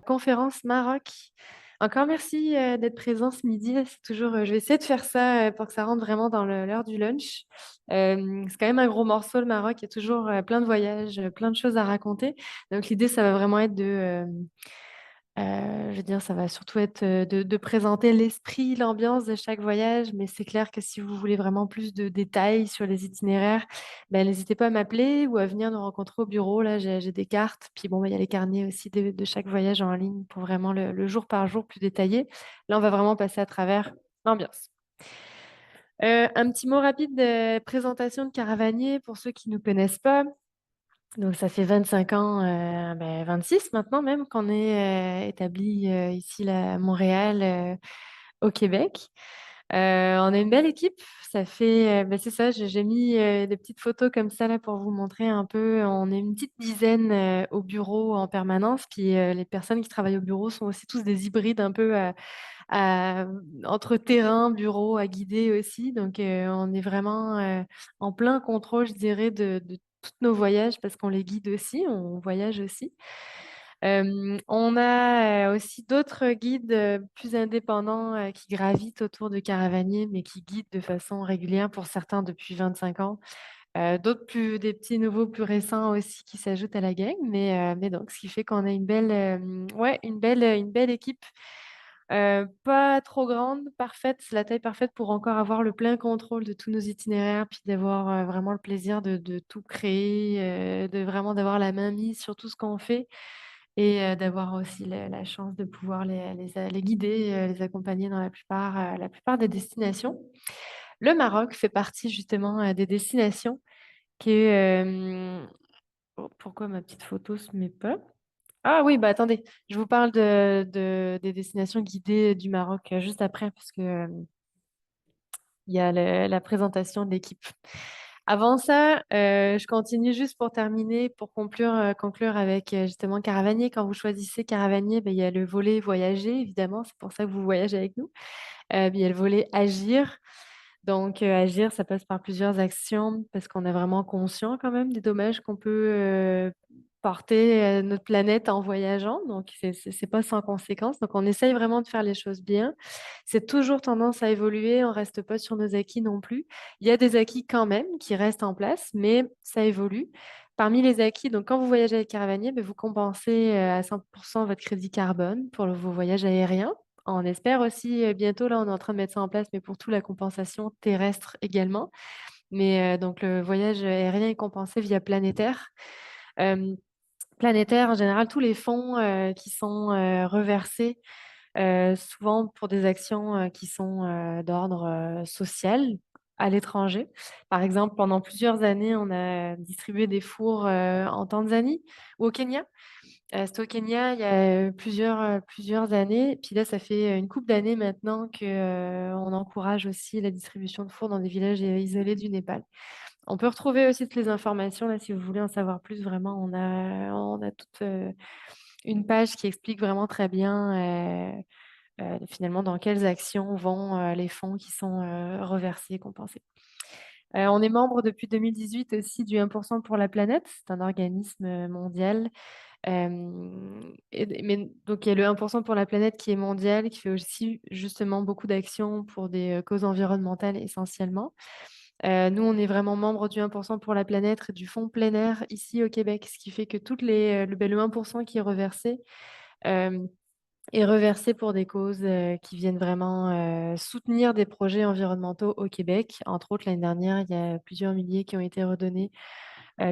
Conférence Maroc. Encore merci d'être présent ce midi. C'est toujours, je vais essayer de faire ça pour que ça rentre vraiment dans l'heure du lunch. C'est quand même un gros morceau, le Maroc. Il y a toujours plein de voyages, plein de choses à raconter. Donc l'idée, ça va vraiment être je veux dire, ça va surtout être de présenter l'esprit, l'ambiance de chaque voyage. Mais c'est clair que si vous voulez vraiment plus de détails sur les itinéraires, ben, n'hésitez pas à m'appeler ou à venir nous rencontrer au bureau. Là, j'ai des cartes. Puis bon, ben, il y a les carnets aussi de chaque voyage en ligne pour vraiment le jour par jour plus détaillé. Là, on va vraiment passer à travers l'ambiance. Un petit mot rapide de présentation de Caravanier pour ceux qui ne nous connaissent pas. Donc, ça fait 25 ans, 26 maintenant même, qu'on est établi ici là, à Montréal, au Québec. On a une belle équipe. Ça fait, c'est ça, j'ai mis des petites photos comme ça là pour vous montrer un peu. On est une petite dizaine au bureau en permanence. Puis les personnes qui travaillent au bureau sont aussi tous des hybrides un peu à- entre terrain, bureau, à guider aussi. Donc, on est vraiment en plein contrôle, je dirais, de tous nos voyages parce qu'on les guide aussi, on voyage aussi. On a aussi d'autres guides plus indépendants qui gravitent autour de Caravanier, mais qui guident de façon régulière pour certains depuis 25 ans. D'autres des petits nouveaux plus récents aussi qui s'ajoutent à la gang. Mais donc, ce qui fait qu'on a ouais, une belle équipe. Pas trop grande, parfaite, c'est la taille parfaite pour encore avoir le plein contrôle de tous nos itinéraires, puis d'avoir vraiment le plaisir de tout créer, de vraiment d'avoir la main mise sur tout ce qu'on fait et d'avoir aussi la chance de pouvoir les guider, les accompagner dans la plupart des destinations. Le Maroc fait partie justement des destinations que... pourquoi ma petite photo se met pas? Ah oui, bah attendez, je vous parle des destinations guidées du Maroc juste après, parce que il y a la présentation de l'équipe. Avant ça, je continue juste pour terminer, pour conclure avec justement Caravanier. Quand vous choisissez Caravanier, ben, il y a le volet voyager, évidemment, c'est pour ça que vous voyagez avec nous. Il y a le volet agir. Donc, agir, ça passe par plusieurs actions parce qu'on est vraiment conscient quand même des dommages qu'on peut porter à notre planète en voyageant. Donc, c'est pas sans conséquence. Donc, on essaye vraiment de faire les choses bien. C'est toujours tendance à évoluer. On reste pas sur nos acquis non plus. Il y a des acquis quand même qui restent en place, mais ça évolue. Parmi les acquis, donc quand vous voyagez avec Caravanier, ben, vous compensez à 100% votre crédit carbone pour vos voyages aériens. On espère aussi bientôt, là, on est en train de mettre ça en place, mais pour tout, la compensation terrestre également. Mais donc, le voyage aérien est compensé via Planétaire. Euh, Planétaire, en général, tous les fonds qui sont reversés, souvent pour des actions qui sont d'ordre social à l'étranger. Par exemple, pendant plusieurs années, on a distribué des fours en Tanzanie ou au Kenya. C'était au Kenya il y a plusieurs années. Puis là, ça fait une couple d'années maintenant que, on encourage aussi la distribution de fours dans des villages isolés du Népal. On peut retrouver aussi toutes les informations là si vous voulez en savoir plus. Vraiment, on a toute une page qui explique vraiment très bien finalement dans quelles actions vont les fonds qui sont reversés, compensés. On est membre depuis 2018 aussi du 1% pour la planète. C'est un organisme mondial mais donc, il y a le 1% pour la planète qui est mondial, qui fait aussi justement beaucoup d'actions pour des causes environnementales essentiellement. Nous, on est vraiment membre du 1% pour la planète et du fonds plein air ici au Québec, ce qui fait que le 1% qui euh, est reversé pour des causes qui viennent vraiment soutenir des projets environnementaux au Québec. Entre autres, l'année dernière, il y a plusieurs milliers qui ont été redonnés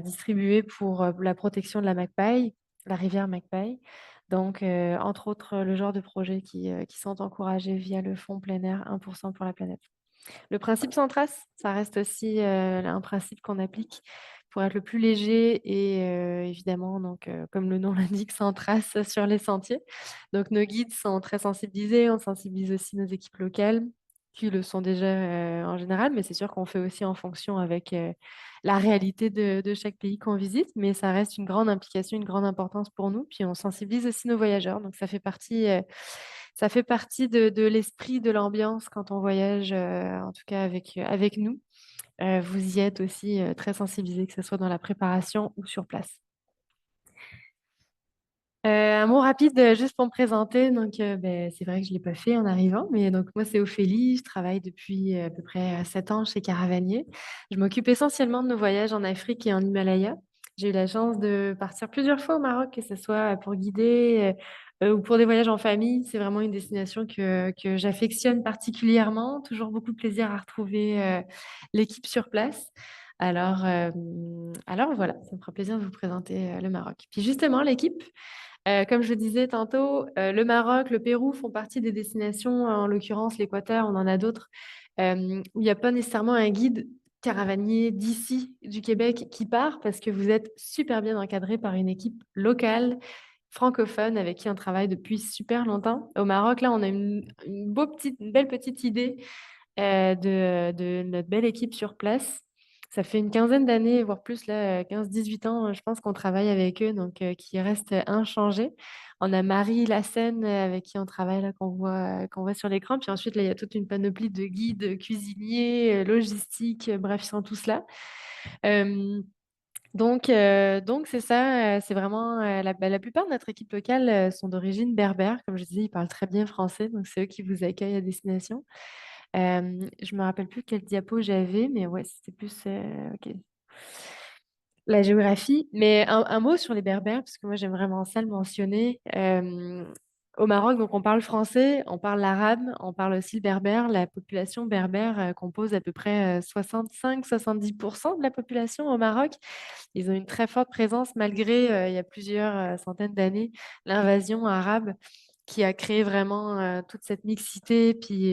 distribués pour la protection de la Magpie, la rivière Magpie. Donc, entre autres, le genre de projets qui sont encouragés via le fonds plein air 1% pour la planète. Le principe sans trace, ça reste aussi un principe qu'on applique pour être le plus léger et évidemment, donc, comme le nom l'indique, sans trace sur les sentiers. Donc, nos guides sont très sensibilisés. On sensibilise aussi nos équipes locales qui le sont déjà en général, mais c'est sûr qu'on fait aussi en fonction avec la réalité de chaque pays qu'on visite, mais ça reste une grande implication, une grande importance pour nous. Puis on sensibilise aussi nos voyageurs, donc ça fait partie de l'esprit, de l'ambiance quand on voyage, en tout cas avec nous. Vous y êtes aussi très sensibilisés, que ce soit dans la préparation ou sur place. Un mot rapide juste pour me présenter. Donc, ben, c'est vrai que je ne l'ai pas fait en arrivant, mais donc moi, c'est Ophélie. Je travaille depuis à peu près 7 ans chez Caravanier. Je m'occupe essentiellement de nos voyages en Afrique et en Himalaya. J'ai eu la chance de partir plusieurs fois au Maroc, que ce soit pour guider ou pour des voyages en famille. C'est vraiment une destination que j'affectionne particulièrement. Toujours beaucoup de plaisir à retrouver l'équipe sur place. Alors voilà, ça me fera plaisir de vous présenter le Maroc. Puis justement, l'équipe. Comme je le disais tantôt, le Maroc, le Pérou font partie des destinations, en l'occurrence l'Équateur, on en a d'autres, où il n'y a pas nécessairement un guide caravanier d'ici, du Québec, qui part parce que vous êtes super bien encadré par une équipe locale, francophone, avec qui on travaille depuis super longtemps. Au Maroc, là, on a une belle petite idée de notre belle équipe sur place. Ça fait une quinzaine d'années, voire plus, là, 15-18 ans, je pense qu'on travaille avec eux, donc qui restent inchangés. On a Marie Lassène avec qui on travaille, là, qu'on voit sur l'écran. Puis ensuite, là, il y a toute une panoplie de guides, cuisiniers, logistiques, bref, ils sont tous là. Euh, donc c'est ça, c'est vraiment la plupart de notre équipe locale sont d'origine berbère. Comme je disais, ils parlent très bien français, donc c'est eux qui vous accueillent à destination. Je me rappelle plus quel diapo j'avais, mais ouais, c'était plus ok, la géographie. Mais un mot sur les Berbères, parce que moi j'aime vraiment ça le mentionner. Au Maroc, donc on parle français, on parle l'arabe, on parle aussi le berbère. La population berbère compose à peu près 65-70% de la population au Maroc. Ils ont une très forte présence malgré, il y a plusieurs centaines d'années, l'invasion arabe qui a créé vraiment toute cette mixité, puis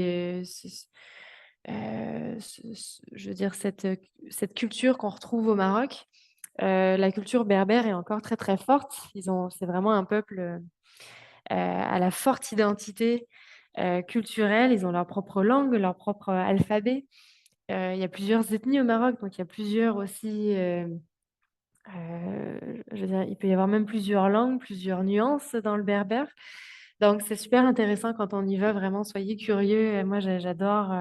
je veux dire, cette culture qu'on retrouve au Maroc. La culture berbère est encore très très forte. C'est vraiment un peuple à la forte identité culturelle. Ils ont leur propre langue, leur propre alphabet. Il y a plusieurs ethnies au Maroc, donc il y a plusieurs aussi. Je veux dire, il peut y avoir même plusieurs langues, plusieurs nuances dans le berbère. Donc c'est super intéressant quand on y va. Vraiment, soyez curieux. Moi, j'adore.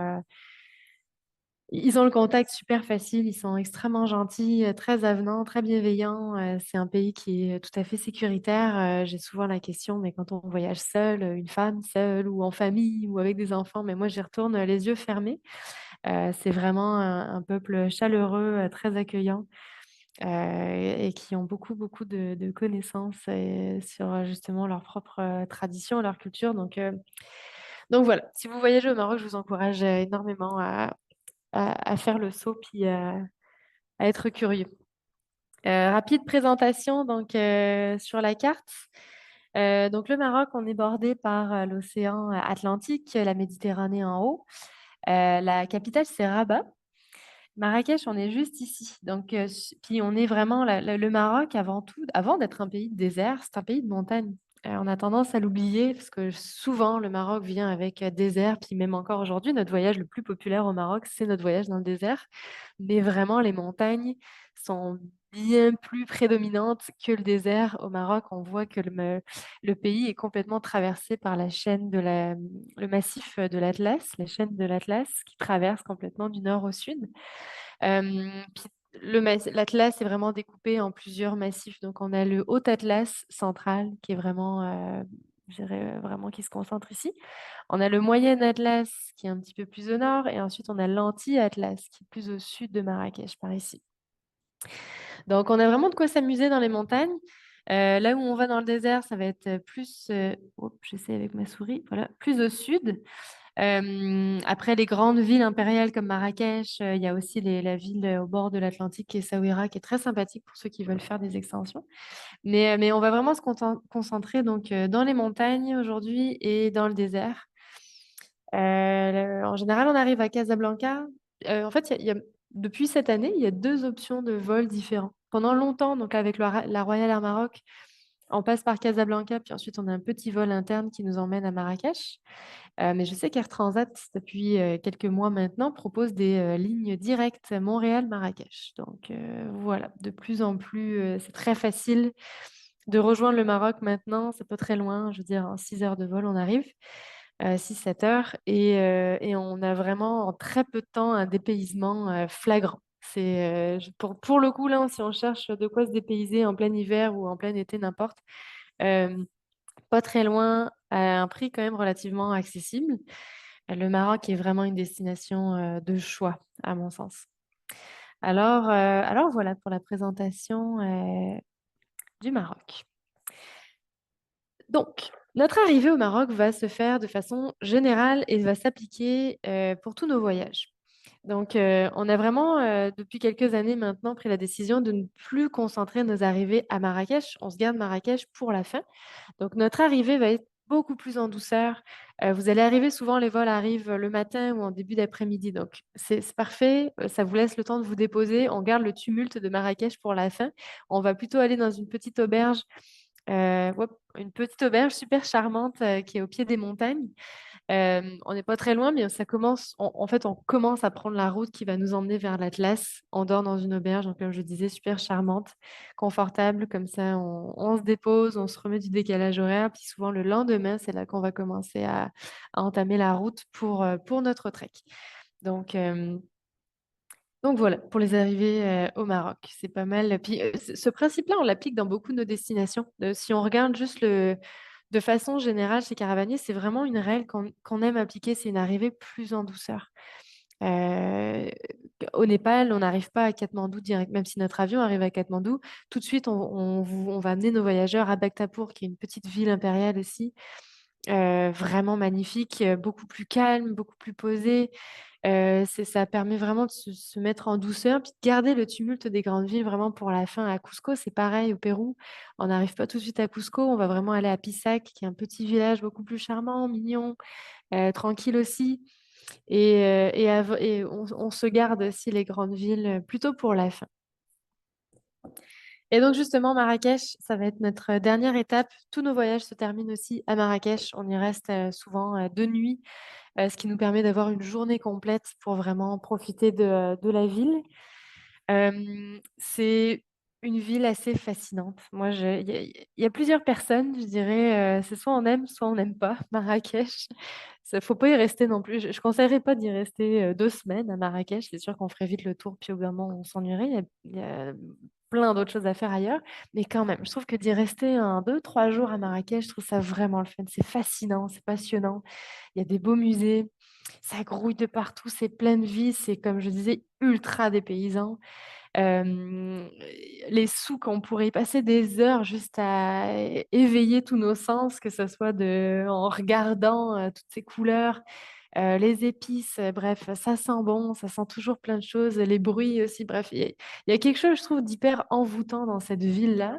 Ils ont le contact super facile, ils sont extrêmement gentils, très avenants, très bienveillants. C'est un pays qui est tout à fait sécuritaire. J'ai souvent la question, mais quand on voyage seul, une femme seule ou en famille ou avec des enfants, mais moi j'y retourne les yeux fermés. C'est vraiment un peuple chaleureux, très accueillant et qui ont beaucoup, beaucoup de connaissances sur justement leurs propres traditions, leur culture. Donc voilà, si vous voyagez au Maroc, je vous encourage énormément à faire le saut puis à être curieux. Rapide présentation donc sur la carte. Donc le Maroc, on est bordé par l'océan Atlantique, la Méditerranée en haut. La capitale, c'est Rabat. Marrakech, on est juste ici. Donc, puis on est vraiment le Maroc avant tout, avant d'être un pays de désert, c'est un pays de montagne. On a tendance à l'oublier parce que souvent le Maroc vient avec désert, puis même encore aujourd'hui, notre voyage le plus populaire au Maroc, c'est notre voyage dans le désert. Mais vraiment, les montagnes sont bien plus prédominantes que le désert. Au Maroc, on voit que le pays est complètement traversé par la chaîne le massif de l'Atlas, la chaîne de l'Atlas qui traverse complètement du nord au sud. Puis l'Atlas est vraiment découpé en plusieurs massifs. Donc, on a le Haut Atlas central qui est vraiment, je dirais, vraiment qui se concentre ici. On a le Moyen Atlas qui est un petit peu plus au nord. Et ensuite, on a l'Anti-Atlas qui est plus au sud de Marrakech, par ici. Donc, on a vraiment de quoi s'amuser dans les montagnes. Là où on va dans le désert, ça va être plus, j'essaie avec ma souris, voilà, plus au sud. Après les grandes villes impériales comme Marrakech, il y a aussi la ville au bord de l'Atlantique qui est Essaouira, qui est très sympathique pour ceux qui veulent faire des extensions. Mais on va vraiment se concentrer donc dans les montagnes aujourd'hui et dans le désert. En général, on arrive à Casablanca. En fait, depuis cette année, il y a deux options de vols différents. Pendant longtemps, donc avec la Royal Air Maroc, on passe par Casablanca, puis ensuite on a un petit vol interne qui nous emmène à Marrakech. Mais je sais qu'Air Transat, depuis quelques mois maintenant, propose des lignes directes Montréal-Marrakech. Donc voilà, de plus en plus, c'est très facile de rejoindre le Maroc maintenant. C'est pas très loin, je veux dire, en 6 heures de vol, on arrive. 6-7 heures. Et on a vraiment en très peu de temps un dépaysement flagrant. Pour le coup, là, si on cherche de quoi se dépayser en plein hiver ou en plein été, n'importe, euh, pas très loin, à un prix quand même relativement accessible. Le Maroc est vraiment une destination de choix, à mon sens. Alors voilà pour la présentation du Maroc. Donc, notre arrivée au Maroc va se faire de façon générale et va s'appliquer pour tous nos voyages. Donc, on a vraiment, depuis quelques années maintenant, pris la décision de ne plus concentrer nos arrivées à Marrakech. On se garde Marrakech pour la fin. Donc, notre arrivée va être beaucoup plus en douceur. Vous allez arriver, souvent les vols arrivent le matin ou en début d'après-midi. Donc, c'est parfait. Ça vous laisse le temps de vous déposer. On garde le tumulte de Marrakech pour la fin. On va plutôt aller dans une petite auberge, une petite auberge super charmante qui est au pied des montagnes. On n'est pas très loin, mais ça commence. En fait, on commence à prendre la route qui va nous emmener vers l'Atlas. On dort dans une auberge, donc comme je disais, super charmante, confortable. Comme ça, on se dépose, on se remet du décalage horaire. Puis souvent le lendemain, c'est là qu'on va commencer à entamer la route pour notre trek. Donc, euh, donc voilà, pour les arrivées au Maroc, c'est pas mal. Puis ce principe-là, on l'applique dans beaucoup de nos destinations. Si on regarde juste de façon générale chez Caravanier, c'est vraiment une règle qu'on aime appliquer, c'est une arrivée plus en douceur. Euh, Au Népal, on n'arrive pas à Katmandou direct, même si notre avion arrive à Katmandou. Tout de suite, on va amener nos voyageurs à Bhaktapur, qui est une petite ville impériale aussi, vraiment magnifique, beaucoup plus calme, beaucoup plus posée. Ça permet vraiment de se mettre en douceur, puis de garder le tumulte des grandes villes vraiment pour la fin. À Cusco, c'est pareil, au Pérou. On n'arrive pas tout de suite à Cusco, on va vraiment aller à Pisac, qui est un petit village beaucoup plus charmant, mignon, tranquille aussi. Et on se garde aussi les grandes villes plutôt pour la fin. Et donc justement, Marrakech, ça va être notre dernière étape. Tous nos voyages se terminent aussi à Marrakech. On y reste souvent 2 nuits, ce qui nous permet d'avoir une journée complète pour vraiment profiter de la ville. C'est une ville assez fascinante. Il y a plusieurs personnes, je dirais, c'est soit on aime, soit on n'aime pas Marrakech. Il faut pas y rester non plus. Je conseillerais pas d'y rester 2 semaines à Marrakech. C'est sûr qu'on ferait vite le tour, puis au bout d'un moment, on s'ennuierait. Il y a plein d'autres choses à faire ailleurs. Mais quand même, je trouve que d'y rester 2, 3 jours à Marrakech, je trouve ça vraiment le fun. C'est fascinant, c'est passionnant. Il y a des beaux musées. Ça grouille de partout, c'est plein de vie, c'est comme je disais, ultra dépaysant. Euh, les souks, on pourrait y passer des heures juste à éveiller tous nos sens, que ce soit en regardant toutes ces couleurs, les épices, bref, ça sent bon, ça sent toujours plein de choses, les bruits aussi, bref, il y a quelque chose, je trouve, d'hyper envoûtant dans cette ville-là.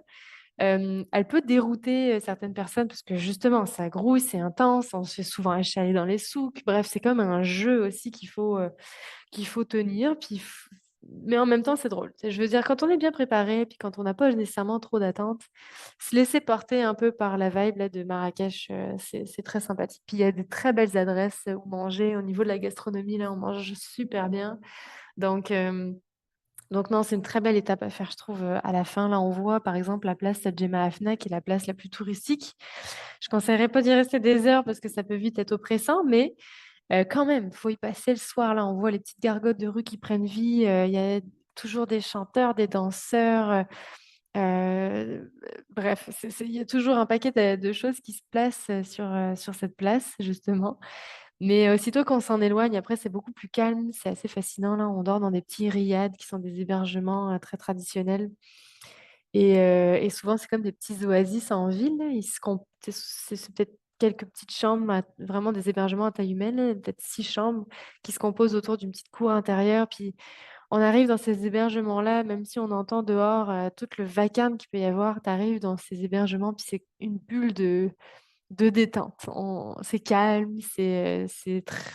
Elle peut dérouter certaines personnes parce que justement, ça grouille, c'est intense, on se fait souvent achaler dans les souks, bref, c'est comme un jeu aussi qu'il faut tenir. Mais en même temps, c'est drôle. Je veux dire, quand on est bien préparé, puis quand on n'a pas nécessairement trop d'attentes, se laisser porter un peu par la vibe là, de Marrakech, c'est très sympathique. Puis il y a des très belles adresses où manger. Au niveau de la gastronomie, là, on mange super bien. Donc, euh, donc non, c'est une très belle étape à faire, je trouve, à la fin. Là, on voit, par exemple, la place Sadjema Afna, qui est la place la plus touristique. Je ne conseillerais pas d'y rester des heures parce que ça peut vite être oppressant, mais quand même, faut y passer le soir. Là, on voit les petites gargotes de rue qui prennent vie. Il y a toujours des chanteurs, des danseurs. Bref, il y a toujours un paquet de choses qui se placent sur cette place, justement. Mais aussitôt qu'on s'en éloigne, après, c'est beaucoup plus calme. C'est assez fascinant. Là, on dort dans des petits riads qui sont des hébergements très traditionnels. Et souvent, c'est comme des petits oasis en ville. C'est peut-être quelques petites chambres, vraiment des hébergements à taille humaine, là, peut-être 6 chambres qui se composent autour d'une petite cour intérieure. Puis on arrive dans ces hébergements-là, même si on entend dehors tout le vacarme qu'il peut y avoir, tu arrives dans ces hébergements, puis c'est une bulle de détente. C'est calme, c'est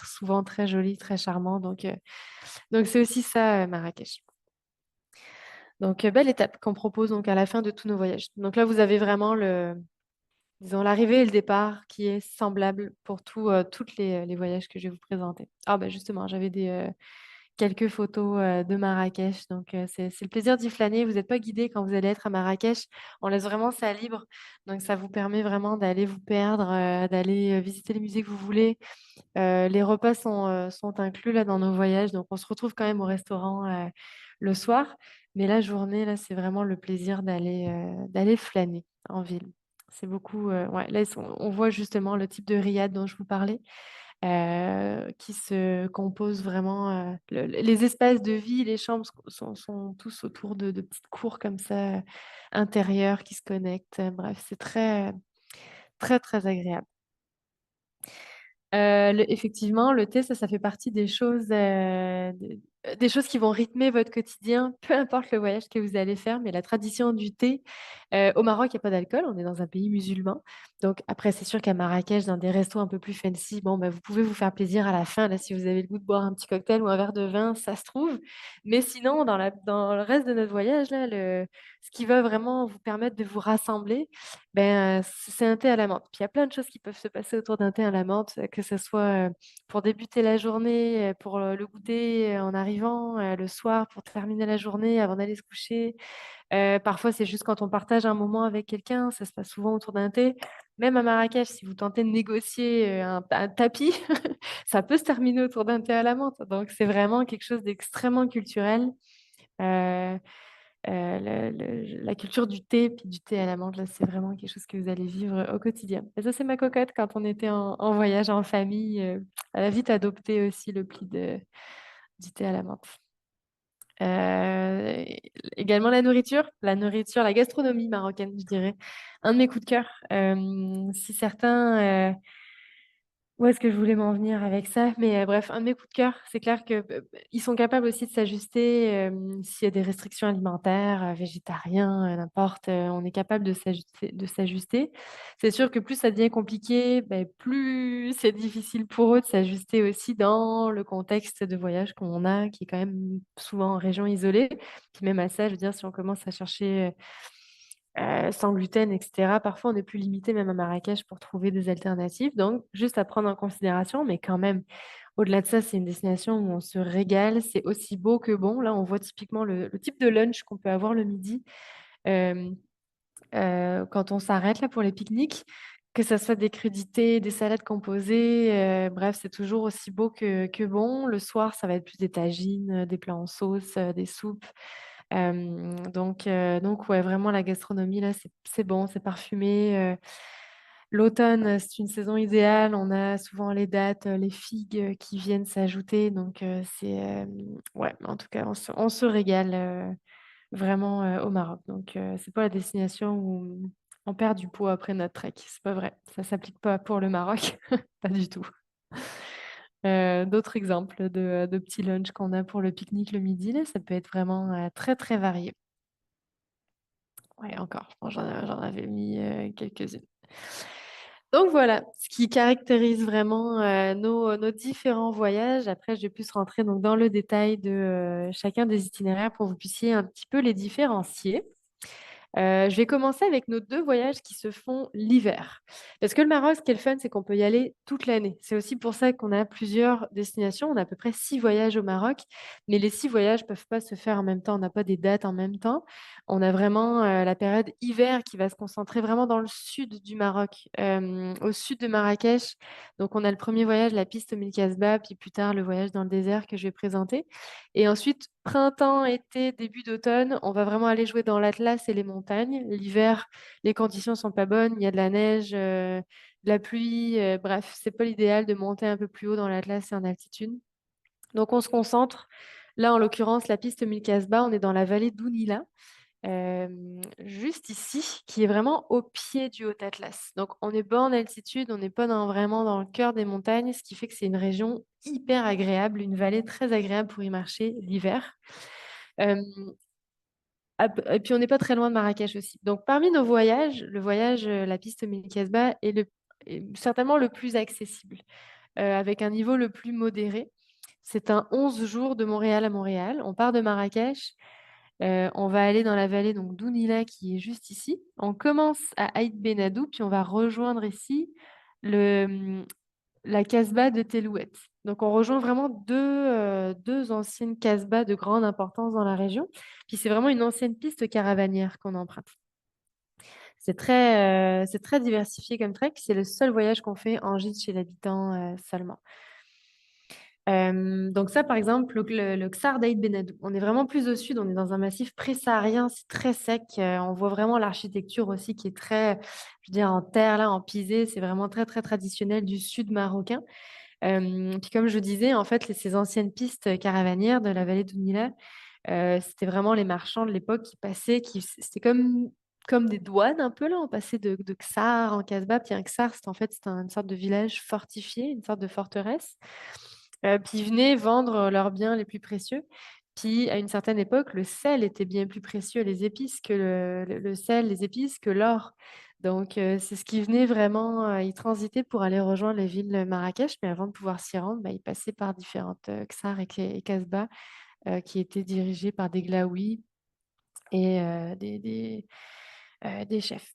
souvent très joli, très charmant. Donc c'est aussi ça, Marrakech. Donc, belle étape qu'on propose donc à la fin de tous nos voyages. Donc là, vous avez vraiment disons, l'arrivée et le départ qui est semblable pour tous les voyages que je vais vous présenter. Ah, bah justement, j'avais quelques photos de Marrakech. Donc, c'est le plaisir d'y flâner. Vous n'êtes pas guidé quand vous allez être à Marrakech. On laisse vraiment ça libre. Donc, ça vous permet vraiment d'aller vous perdre, d'aller visiter les musées que vous voulez. Les repas sont inclus là dans nos voyages. Donc, on se retrouve quand même au restaurant le soir. Mais la journée, là, c'est vraiment le plaisir d'aller flâner en ville. C'est beaucoup. Ouais, là, on voit justement le type de riad dont je vous parlais qui se composent vraiment. Les espaces de vie, les chambres sont tous autour de petites cours comme ça, intérieures qui se connectent. Bref, c'est très, très, très agréable. Effectivement, le thé, ça fait partie des choses qui vont rythmer votre quotidien, peu importe le voyage que vous allez faire. Mais la tradition du thé, au Maroc, il n'y a pas d'alcool, on est dans un pays musulman. Donc après, c'est sûr qu'à Marrakech, dans des restos un peu plus fancy, bon, bah, vous pouvez vous faire plaisir à la fin, là, si vous avez le goût de boire un petit cocktail ou un verre de vin, ça se trouve. Mais sinon, dans le reste de notre voyage, là, ce qui va vraiment vous permettre de vous rassembler, ben, c'est un thé à la menthe. Puis il y a plein de choses qui peuvent se passer autour d'un thé à la menthe, que ce soit pour débuter la journée, pour le goûter en arrivant, le soir pour terminer la journée avant d'aller se coucher. Parfois, c'est juste quand on partage un moment avec quelqu'un, ça se passe souvent autour d'un thé. Même à Marrakech, si vous tentez de négocier un tapis, ça peut se terminer autour d'un thé à la menthe. Donc, c'est vraiment quelque chose d'extrêmement culturel. Euh, la culture du thé, puis du thé à la menthe, là, c'est vraiment quelque chose que vous allez vivre au quotidien. Et ça, c'est ma cocotte quand on était en voyage en famille. Elle a vite adopté aussi le pli du thé à la menthe. Euh, Également la nourriture, la gastronomie marocaine, je dirais. Un de mes coups de cœur. Si certains où est-ce que je voulais m'en venir avec ça? Mais bref, un de mes coups de cœur, c'est clair que ils sont capables aussi de s'ajuster s'il y a des restrictions alimentaires, végétariens, n'importe. On est capable de s'ajuster. C'est sûr que plus ça devient compliqué, ben, plus c'est difficile pour eux de s'ajuster aussi dans le contexte de voyage qu'on a, qui est quand même souvent en région isolée. Puis même à ça, je veux dire, si on commence à chercher sans gluten, etc. Parfois, on est plus limité même à Marrakech pour trouver des alternatives. Donc, juste à prendre en considération, mais quand même, au-delà de ça, c'est une destination où on se régale. C'est aussi beau que bon. Là, on voit typiquement le type de lunch qu'on peut avoir le midi euh, quand on s'arrête là pour les pique-niques. Que ça soit des crudités, des salades composées, bref, c'est toujours aussi beau que bon. Le soir, ça va être plus des tagines, des plats en sauce, des soupes. Donc ouais, vraiment la gastronomie là, c'est bon, c'est parfumé. L'automne, c'est une saison idéale. On a souvent les dattes, les figues qui viennent s'ajouter. Donc ouais, en tout cas, on se régale vraiment au Maroc. Donc c'est pas la destination où on perd du poids après notre trek. C'est pas vrai. Ça s'applique pas pour le Maroc, pas du tout. D'autres exemples de petits lunchs qu'on a pour le pique-nique le midi, là, ça peut être vraiment très très varié. Ouais, encore. Bon, j'en avais mis quelques-unes. Donc voilà, ce qui caractérise vraiment nos différents voyages. Après, je vais plus rentrer donc, dans le détail de chacun des itinéraires pour que vous puissiez un petit peu les différencier. Je vais commencer avec nos deux voyages qui se font l'hiver. Parce que le Maroc, ce qui est le fun, c'est qu'on peut y aller toute l'année. C'est aussi pour ça qu'on a plusieurs destinations. On a à peu près 6 voyages au Maroc, mais les 6 voyages ne peuvent pas se faire en même temps. On n'a pas des dates en même temps. On a vraiment la période hiver qui va se concentrer vraiment dans le sud du Maroc, au sud de Marrakech. Donc, on a le premier voyage, la piste Mille Casbah, puis plus tard, le voyage dans le désert que je vais présenter. Et ensuite, printemps, été, début d'automne, on va vraiment aller jouer dans l'Atlas et les montagnes. L'hiver, les conditions sont pas bonnes, il y a de la neige, de la pluie, bref, c'est pas l'idéal de monter un peu plus haut dans l'Atlas et en altitude. Donc on se concentre. Là, en l'occurrence, la piste Mille Casbah, on est dans la vallée d'Ounila, euh, juste ici, qui est vraiment au pied du Haut Atlas. Donc on n'est pas en altitude, on n'est pas vraiment dans le cœur des montagnes, ce qui fait que c'est une région hyper agréable, une vallée très agréable pour y marcher l'hiver. Euh, et puis on n'est pas très loin de Marrakech aussi. Donc parmi nos voyages, le voyage, la piste Mille-Casbah est certainement le plus accessible, avec un niveau le plus modéré. C'est un 11 jours de Montréal à Montréal. On part de Marrakech, on va aller dans la vallée donc d'Ounila qui est juste ici. On commence à Aït Benadou, puis on va rejoindre ici le, la Casbah de Tellouet. Donc, on rejoint vraiment deux anciennes casbahs de grande importance dans la région. Puis, c'est vraiment une ancienne piste caravanière qu'on emprunte. C'est très diversifié comme trek. C'est le seul voyage qu'on fait en gîte chez l'habitant seulement. Donc ça, par exemple, le Ksar d'Aït Benadou. On est vraiment plus au sud, on est dans un massif pré-saharien, c'est très sec. On voit vraiment l'architecture aussi qui est très, je veux dire, en terre, là, en pisé. C'est vraiment très, très traditionnel du sud marocain. Puis comme je disais, en fait, ces anciennes pistes caravanières de la vallée d'Ounila, c'était vraiment les marchands de l'époque qui passaient, c'était comme des douanes un peu là. On passait de Ksar en Casbah. Puis un Ksar, c'était une sorte de village fortifié, une sorte de forteresse. Puis ils venaient vendre leurs biens les plus précieux. Puis à une certaine époque, le sel était bien plus précieux, les épices que le sel, les épices que l'or. Donc c'est ce qui venait vraiment, ils transitaient pour aller rejoindre les villes de Marrakech, mais avant de pouvoir s'y rendre, bah, ils passaient par différentes Ksar et Casbah qui étaient dirigées par des glaouis et des chefs.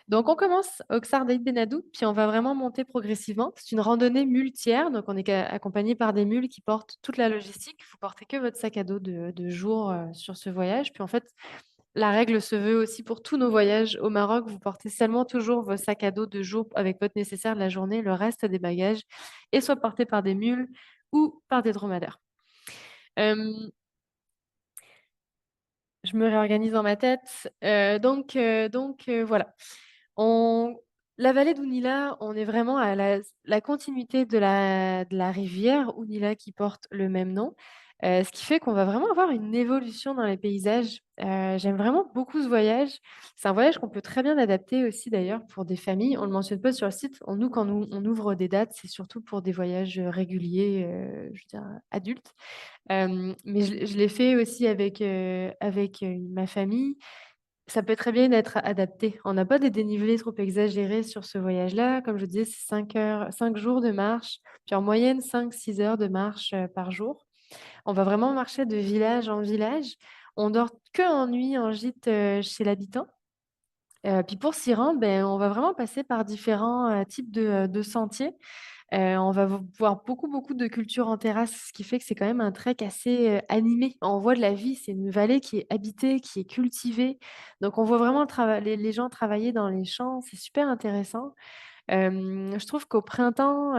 Donc, on commence au Ksar d'Aït Benadou, puis on va vraiment monter progressivement. C'est une randonnée muletière, donc on est accompagné par des mules qui portent toute la logistique. Vous portez que votre sac à dos de jour sur ce voyage. Puis en fait, la règle se veut aussi pour tous nos voyages au Maroc. Vous portez seulement toujours vos sacs à dos de jour avec votre nécessaire de la journée. Le reste des bagages est soit porté par des mules ou par des dromadaires. Euh, je me réorganise dans ma tête. Voilà. On... La vallée d'Ounila, on est vraiment à la continuité de la rivière Ounila qui porte le même nom. Ce qui fait qu'on va vraiment avoir une évolution dans les paysages. J'aime vraiment beaucoup ce voyage. C'est un voyage qu'on peut très bien adapter aussi d'ailleurs pour des familles. On ne le mentionne pas sur le site. On ouvre des dates, c'est surtout pour des voyages réguliers, je veux dire, adultes. Mais je l'ai fait aussi avec ma famille. Ça peut très bien être adapté. On n'a pas des dénivelés trop exagérés sur ce voyage-là. Comme je disais, c'est 5 jours de marche, puis en moyenne 5-6 heures de marche par jour. On va vraiment marcher de village en village. On dort que en nuit en gîte chez l'habitant. Puis pour s'y rendre, ben, on va vraiment passer par différents types de sentiers. On va voir beaucoup, beaucoup de culture en terrasse, ce qui fait que c'est quand même un trek assez animé. On voit de la vie, c'est une vallée qui est habitée, qui est cultivée. Donc on voit vraiment les gens travailler dans les champs, c'est super intéressant. Je trouve au printemps,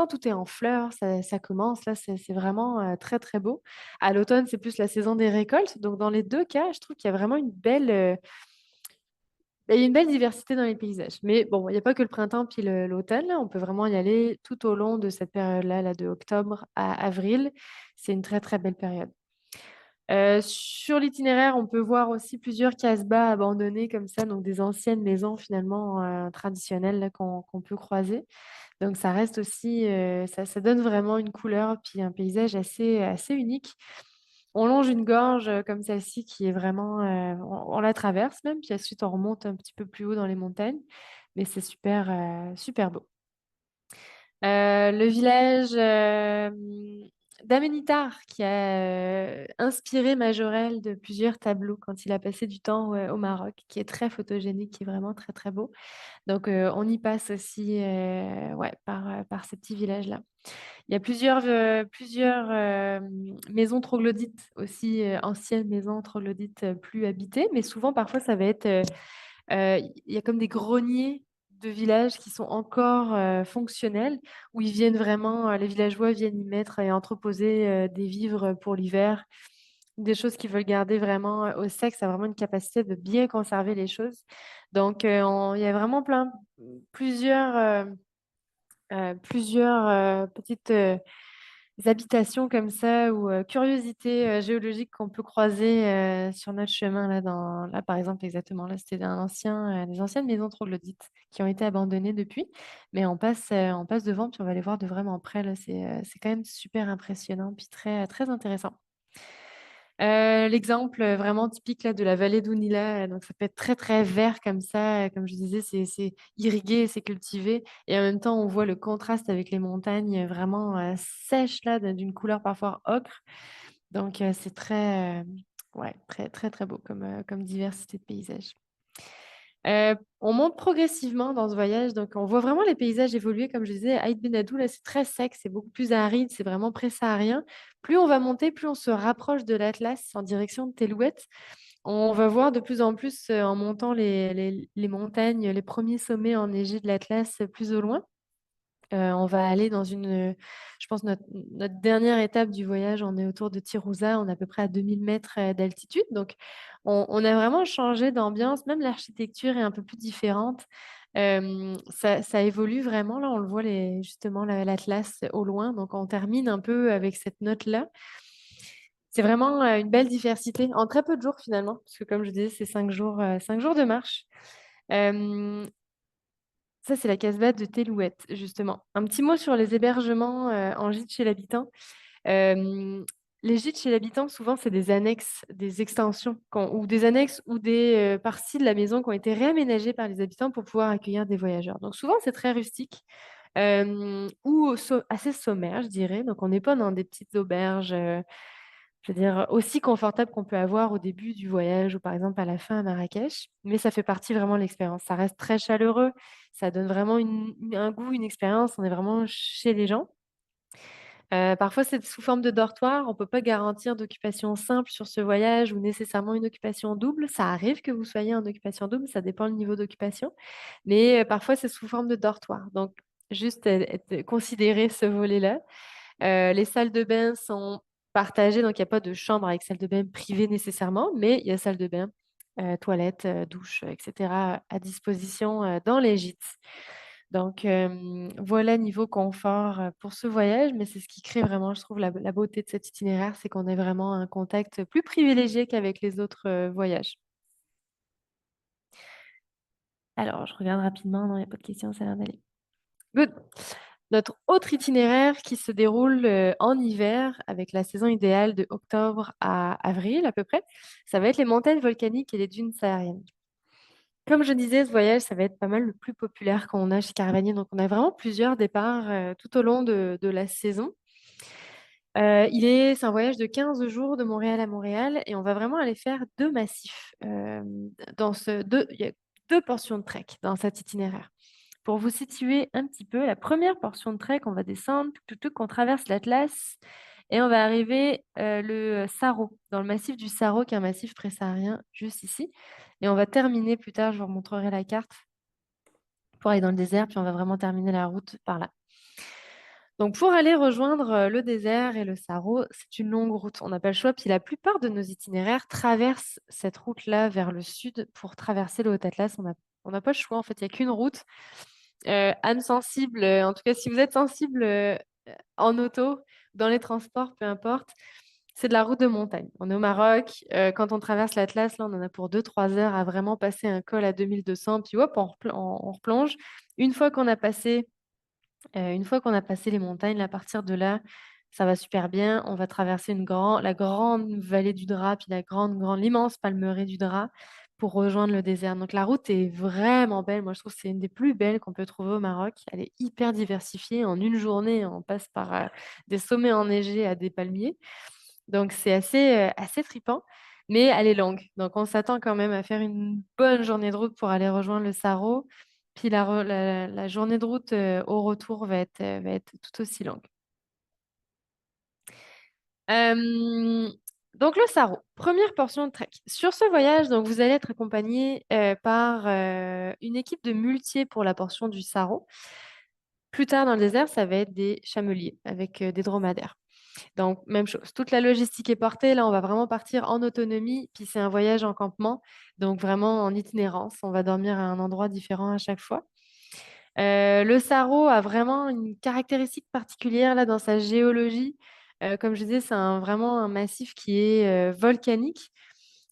tout est en fleurs, ça commence, là, c'est vraiment très, très beau. À l'automne, c'est plus la saison des récoltes. Donc dans les deux cas, je trouve qu'il y a vraiment il y a une belle diversité dans les paysages. Mais bon, il n'y a pas que le printemps puis l'automne, là. On peut vraiment y aller tout au long de cette période-là, là, de octobre à avril. C'est une très, très belle période. Sur l'itinéraire, on peut voir aussi plusieurs casbahs abandonnées comme ça, donc des anciennes maisons finalement traditionnelles là, qu'on peut croiser. Donc ça reste aussi, ça donne vraiment une couleur puis un paysage assez unique. On longe une gorge comme celle-ci qui est vraiment, on la traverse même, puis ensuite on remonte un petit peu plus haut dans les montagnes, mais c'est super, super beau. Le village d'Amenitar qui a inspiré Majorel de plusieurs tableaux quand il a passé du temps au Maroc, qui est très photogénique, qui est vraiment très très beau. Donc on y passe aussi ouais, par ces petits villages-là. Il y a plusieurs maisons troglodytes aussi, anciennes maisons troglodytes plus habitées, mais souvent parfois ça va être il y a comme des greniers de villages qui sont encore fonctionnels, où ils viennent vraiment, les villageois viennent y mettre et entreposer des vivres pour l'hiver, des choses qu'ils veulent garder vraiment au sec. Ça a vraiment une capacité de bien conserver les choses. Donc, il y a vraiment plusieurs petites habitations comme ça ou curiosités géologiques qu'on peut croiser sur notre chemin là par exemple exactement là c'était des anciennes maisons troglodytes qui ont été abandonnées depuis, mais on passe devant puis on va les voir de vraiment près là, c'est quand même super impressionnant puis très très intéressant. L'exemple vraiment typique là, de la vallée d'Ounila, donc ça peut être très très vert comme ça, comme je disais, c'est irrigué, c'est cultivé, et en même temps on voit le contraste avec les montagnes vraiment sèches là, d'une couleur parfois ocre. Donc c'est très, ouais, très très très beau comme diversité de paysages. On monte progressivement dans ce voyage, donc on voit vraiment les paysages évoluer. Comme je disais, Aït Benadou, là, c'est très sec, c'est beaucoup plus aride, c'est vraiment pré-saharien. Plus on va monter, plus on se rapproche de l'Atlas en direction de Telouet. On va voir de plus en plus, en montant les montagnes, les premiers sommets enneigés de l'Atlas plus au loin. On va aller dans je pense, notre dernière étape du voyage, on est autour de Tirouza, on est à peu près à 2000 mètres d'altitude. Donc, on a vraiment changé d'ambiance, même l'architecture est un peu plus différente. Ça évolue vraiment, là, on le voit justement l'Atlas au loin. Donc, on termine un peu avec cette note-là. C'est vraiment une belle diversité en très peu de jours finalement, parce que comme je disais, c'est 5 jours de marche. Euh, Ça, c'est la casbah de Telouette, justement. Un petit mot sur les hébergements en gîte chez l'habitant. Euh, les gîtes chez l'habitant, souvent, c'est des annexes, des extensions, ou des annexes ou des parties de la maison qui ont été réaménagées par les habitants pour pouvoir accueillir des voyageurs. Donc, souvent, c'est très rustique ou assez sommaire, je dirais. Donc, on n'est pas dans des petites auberges. Je veux dire, aussi confortable qu'on peut avoir au début du voyage ou par exemple à la fin à Marrakech, mais ça fait partie vraiment de l'expérience. Ça reste très chaleureux, ça donne vraiment un goût, une expérience, on est vraiment chez les gens. Parfois, c'est sous forme de dortoir, on ne peut pas garantir d'occupation simple sur ce voyage ou nécessairement une occupation double. Ça arrive que vous soyez en occupation double, ça dépend le niveau d'occupation, mais parfois c'est sous forme de dortoir. Donc, juste considérer ce volet-là. Les salles de bain sont partagées, donc il n'y a pas de chambre avec salle de bain privée nécessairement, mais il y a salle de bain, toilettes, douche, etc. à disposition dans les gîtes. Donc voilà niveau confort pour ce voyage, mais c'est ce qui crée vraiment, je trouve, la beauté de cet itinéraire, c'est qu'on ait vraiment un contact plus privilégié qu'avec les autres voyages. Alors, je regarde rapidement, non, il n'y a pas de questions, ça a l'air d'aller. Good. Notre autre itinéraire qui se déroule en hiver, avec la saison idéale de octobre à avril à peu près, ça va être les montagnes volcaniques et les dunes sahariennes. Comme je disais, ce voyage, ça va être pas mal le plus populaire qu'on a chez Caravanier. Donc, on a vraiment plusieurs départs tout au long de la saison. C'est un voyage de 15 jours de Montréal à Montréal et on va vraiment aller faire deux massifs. Il y a deux portions de trek dans cet itinéraire. Pour vous situer un petit peu, la première portion de trek, on va descendre, on traverse l'Atlas et on va arriver le Saro, dans le massif du Saro, qui est un massif présaharien juste ici. Et on va terminer plus tard, je vous remontrerai la carte pour aller dans le désert, puis on va vraiment terminer la route par là. Donc pour aller rejoindre le désert et le Sahara, c'est une longue route. On n'a pas le choix. Puis la plupart de nos itinéraires traversent cette route-là vers le sud pour traverser le Haut-Atlas. On n'a pas le choix. En fait, il n'y a qu'une route. Âme sensible, en tout cas, si vous êtes sensible en auto, dans les transports, peu importe, c'est de la route de montagne. On est au Maroc. Quand on traverse l'Atlas, là, on en a pour 2 3 heures à vraiment passer un col à 2200. Puis hop, on replonge. Une fois qu'on a passé une fois qu'on a passé les montagnes, à partir de là, ça va super bien. On va traverser la grande vallée du Dra, puis l'immense palmeraie du Dra pour rejoindre le désert. Donc la route est vraiment belle. Moi, je trouve que c'est une des plus belles qu'on peut trouver au Maroc. Elle est hyper diversifiée. En une journée, on passe par des sommets enneigés à des palmiers. Donc c'est assez trippant, mais elle est longue. Donc on s'attend quand même à faire une bonne journée de route pour aller rejoindre le Saro. Puis la journée de route au retour va être tout aussi longue. Euh, donc le Saro, première portion de trek. Sur ce voyage, donc vous allez être accompagné par une équipe de muletiers pour la portion du Saro. Plus tard dans le désert, ça va être des chameliers avec des dromadaires. Donc, même chose. Toute la logistique est portée. Là, on va vraiment partir en autonomie. Puis, c'est un voyage en campement. Donc, vraiment en itinérance. On va dormir à un endroit différent à chaque fois. Le Saro a vraiment une caractéristique particulière là dans sa géologie. Comme je disais, vraiment un massif qui est volcanique.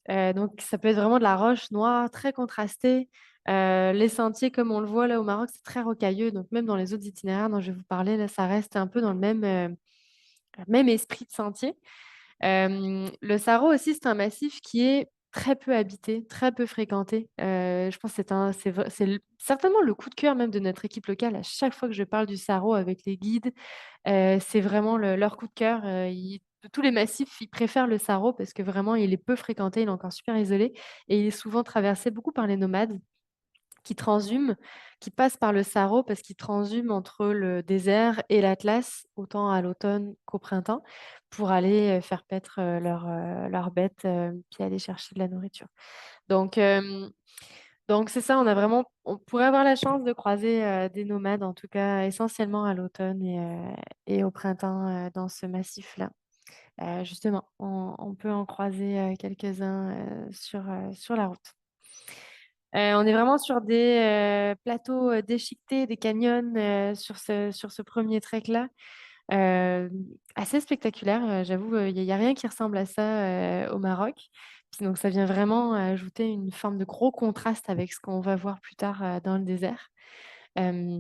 Donc, ça peut être vraiment de la roche noire, très contrastée. Les sentiers, comme on le voit là au Maroc, c'est très rocailleux. Donc, même dans les autres itinéraires dont je vais vous parler, là, ça reste un peu dans le même esprit de sentier. Le Saro aussi, c'est un massif qui est très peu habité, très peu fréquenté. Je pense que certainement le coup de cœur même de notre équipe locale. À chaque fois que je parle du Saro avec les guides, c'est vraiment leur coup de cœur. De tous les massifs, ils préfèrent le Saro parce que vraiment, il est peu fréquenté, il est encore super isolé et il est souvent traversé beaucoup par les nomades. qui transhument, qui passent par le Sahara parce qu'ils transhument entre le désert et l'Atlas, autant à l'automne qu'au printemps, pour aller faire paître leurs bêtes, puis aller chercher de la nourriture. Donc, c'est ça, on pourrait avoir la chance de croiser des nomades, en tout cas essentiellement à l'automne et au printemps dans ce massif-là. Justement, on peut en croiser quelques-uns sur la route. On est vraiment sur des plateaux déchiquetés, des canyons sur ce premier trek-là. Euh, Assez spectaculaire, j'avoue, il n'y a rien qui ressemble à ça au Maroc. Puis donc ça vient vraiment ajouter une forme de gros contraste avec ce qu'on va voir plus tard dans le désert. Euh,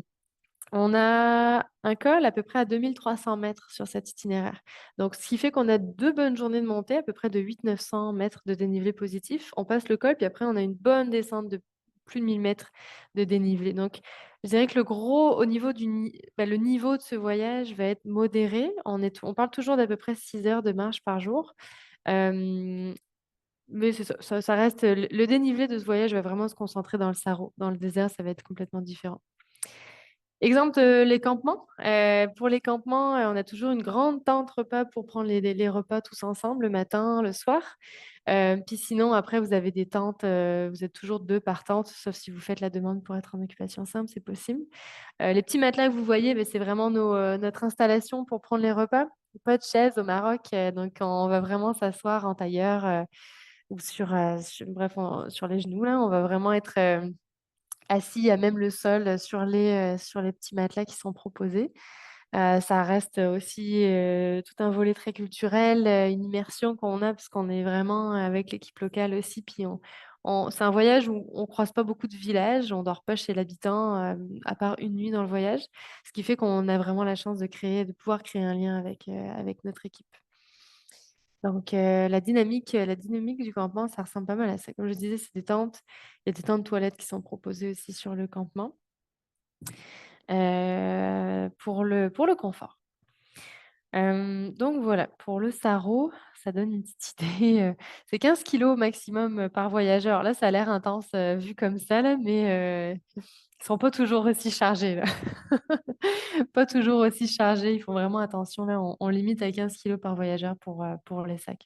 on a un col à peu près à 2 300 mètres sur cet itinéraire. Donc, ce qui fait qu'on a 2 bonnes journées de montée, à peu près de 8 900 mètres de dénivelé positif. On passe le col, puis après, on a une bonne descente de plus de 1000 mètres de dénivelé. Donc, je dirais que le gros, au niveau le niveau de ce voyage va être modéré. On parle toujours d'à peu près 6 heures de marche par jour. Euh, mais c'est ça, ça reste, le dénivelé de ce voyage va vraiment se concentrer dans le Sahara. Dans le désert, ça va être complètement différent. Exemple, les campements. Pour les campements, on a toujours une grande tente repas pour prendre les repas tous ensemble le matin, le soir. Puis sinon, après, vous avez des tentes, vous êtes toujours deux par tente, sauf si vous faites la demande pour être en occupation simple, c'est possible. Les petits matelas que vous voyez, ben, c'est vraiment notre installation pour prendre les repas. Pas de chaise au Maroc, donc on va vraiment s'asseoir en tailleur ou bref, sur les genoux, là. On va vraiment être assis à même le sol sur les petits matelas qui sont proposés. Ça reste aussi tout un volet très culturel, une immersion qu'on a parce qu'on est vraiment avec l'équipe locale aussi. Puis c'est un voyage où on croise pas beaucoup de villages, on dort pas chez l'habitant à part une nuit dans le voyage, ce qui fait qu'on a vraiment la chance de pouvoir créer un lien avec notre équipe. Donc, la dynamique du campement, ça ressemble pas mal à ça. Comme je disais, c'est des tentes. Il y a des tentes toilettes qui sont proposées aussi sur le campement pour le confort. Donc voilà, pour le sarrau, ça donne une petite idée. C'est 15 kilos maximum par voyageur. Là, ça a l'air intense vu comme ça, là, mais ils sont pas toujours aussi chargés, là. Pas toujours aussi chargés. Ils font vraiment attention. Là, on limite à 15 kilos par voyageur pour les sacs.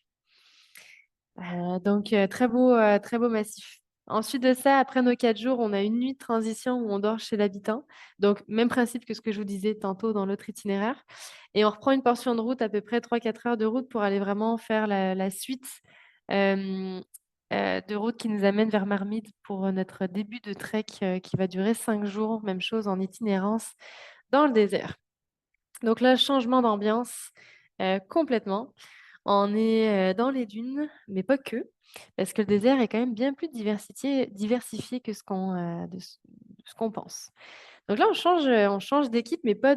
Donc, très beau massif. Ensuite de ça, après nos 4 jours, on a une nuit de transition où on dort chez l'habitant. Donc, même principe que ce que je vous disais tantôt dans l'autre itinéraire. Et on reprend une portion de route, à peu près 3 4 heures de route pour aller vraiment faire la suite euh, de route qui nous amène vers Marmite pour notre début de trek qui va durer 5 jours. Même chose en itinérance dans le désert. Donc là, changement d'ambiance complètement. On est dans les dunes, mais pas que, parce que le désert est quand même bien plus diversifié que ce qu'on pense. Donc là, on change d'équipe, mais pas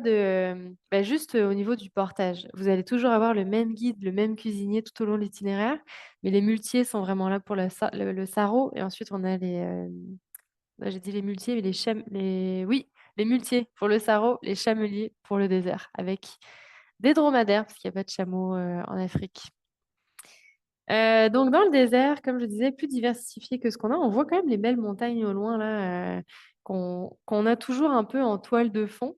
juste au niveau du portage. Vous allez toujours avoir le même guide, le même cuisinier tout au long de l'itinéraire, mais les muletiers sont vraiment là pour le sarrau. Et ensuite, on a j'ai dit les muletiers, mais oui, les muletiers pour le sarrau, les chameliers pour le désert, avec des dromadaires, parce qu'il n'y a pas de chameaux en Afrique. Donc dans le désert, comme je disais, plus diversifié que ce qu'on a, on voit quand même les belles montagnes au loin là, qu'on a toujours un peu en toile de fond.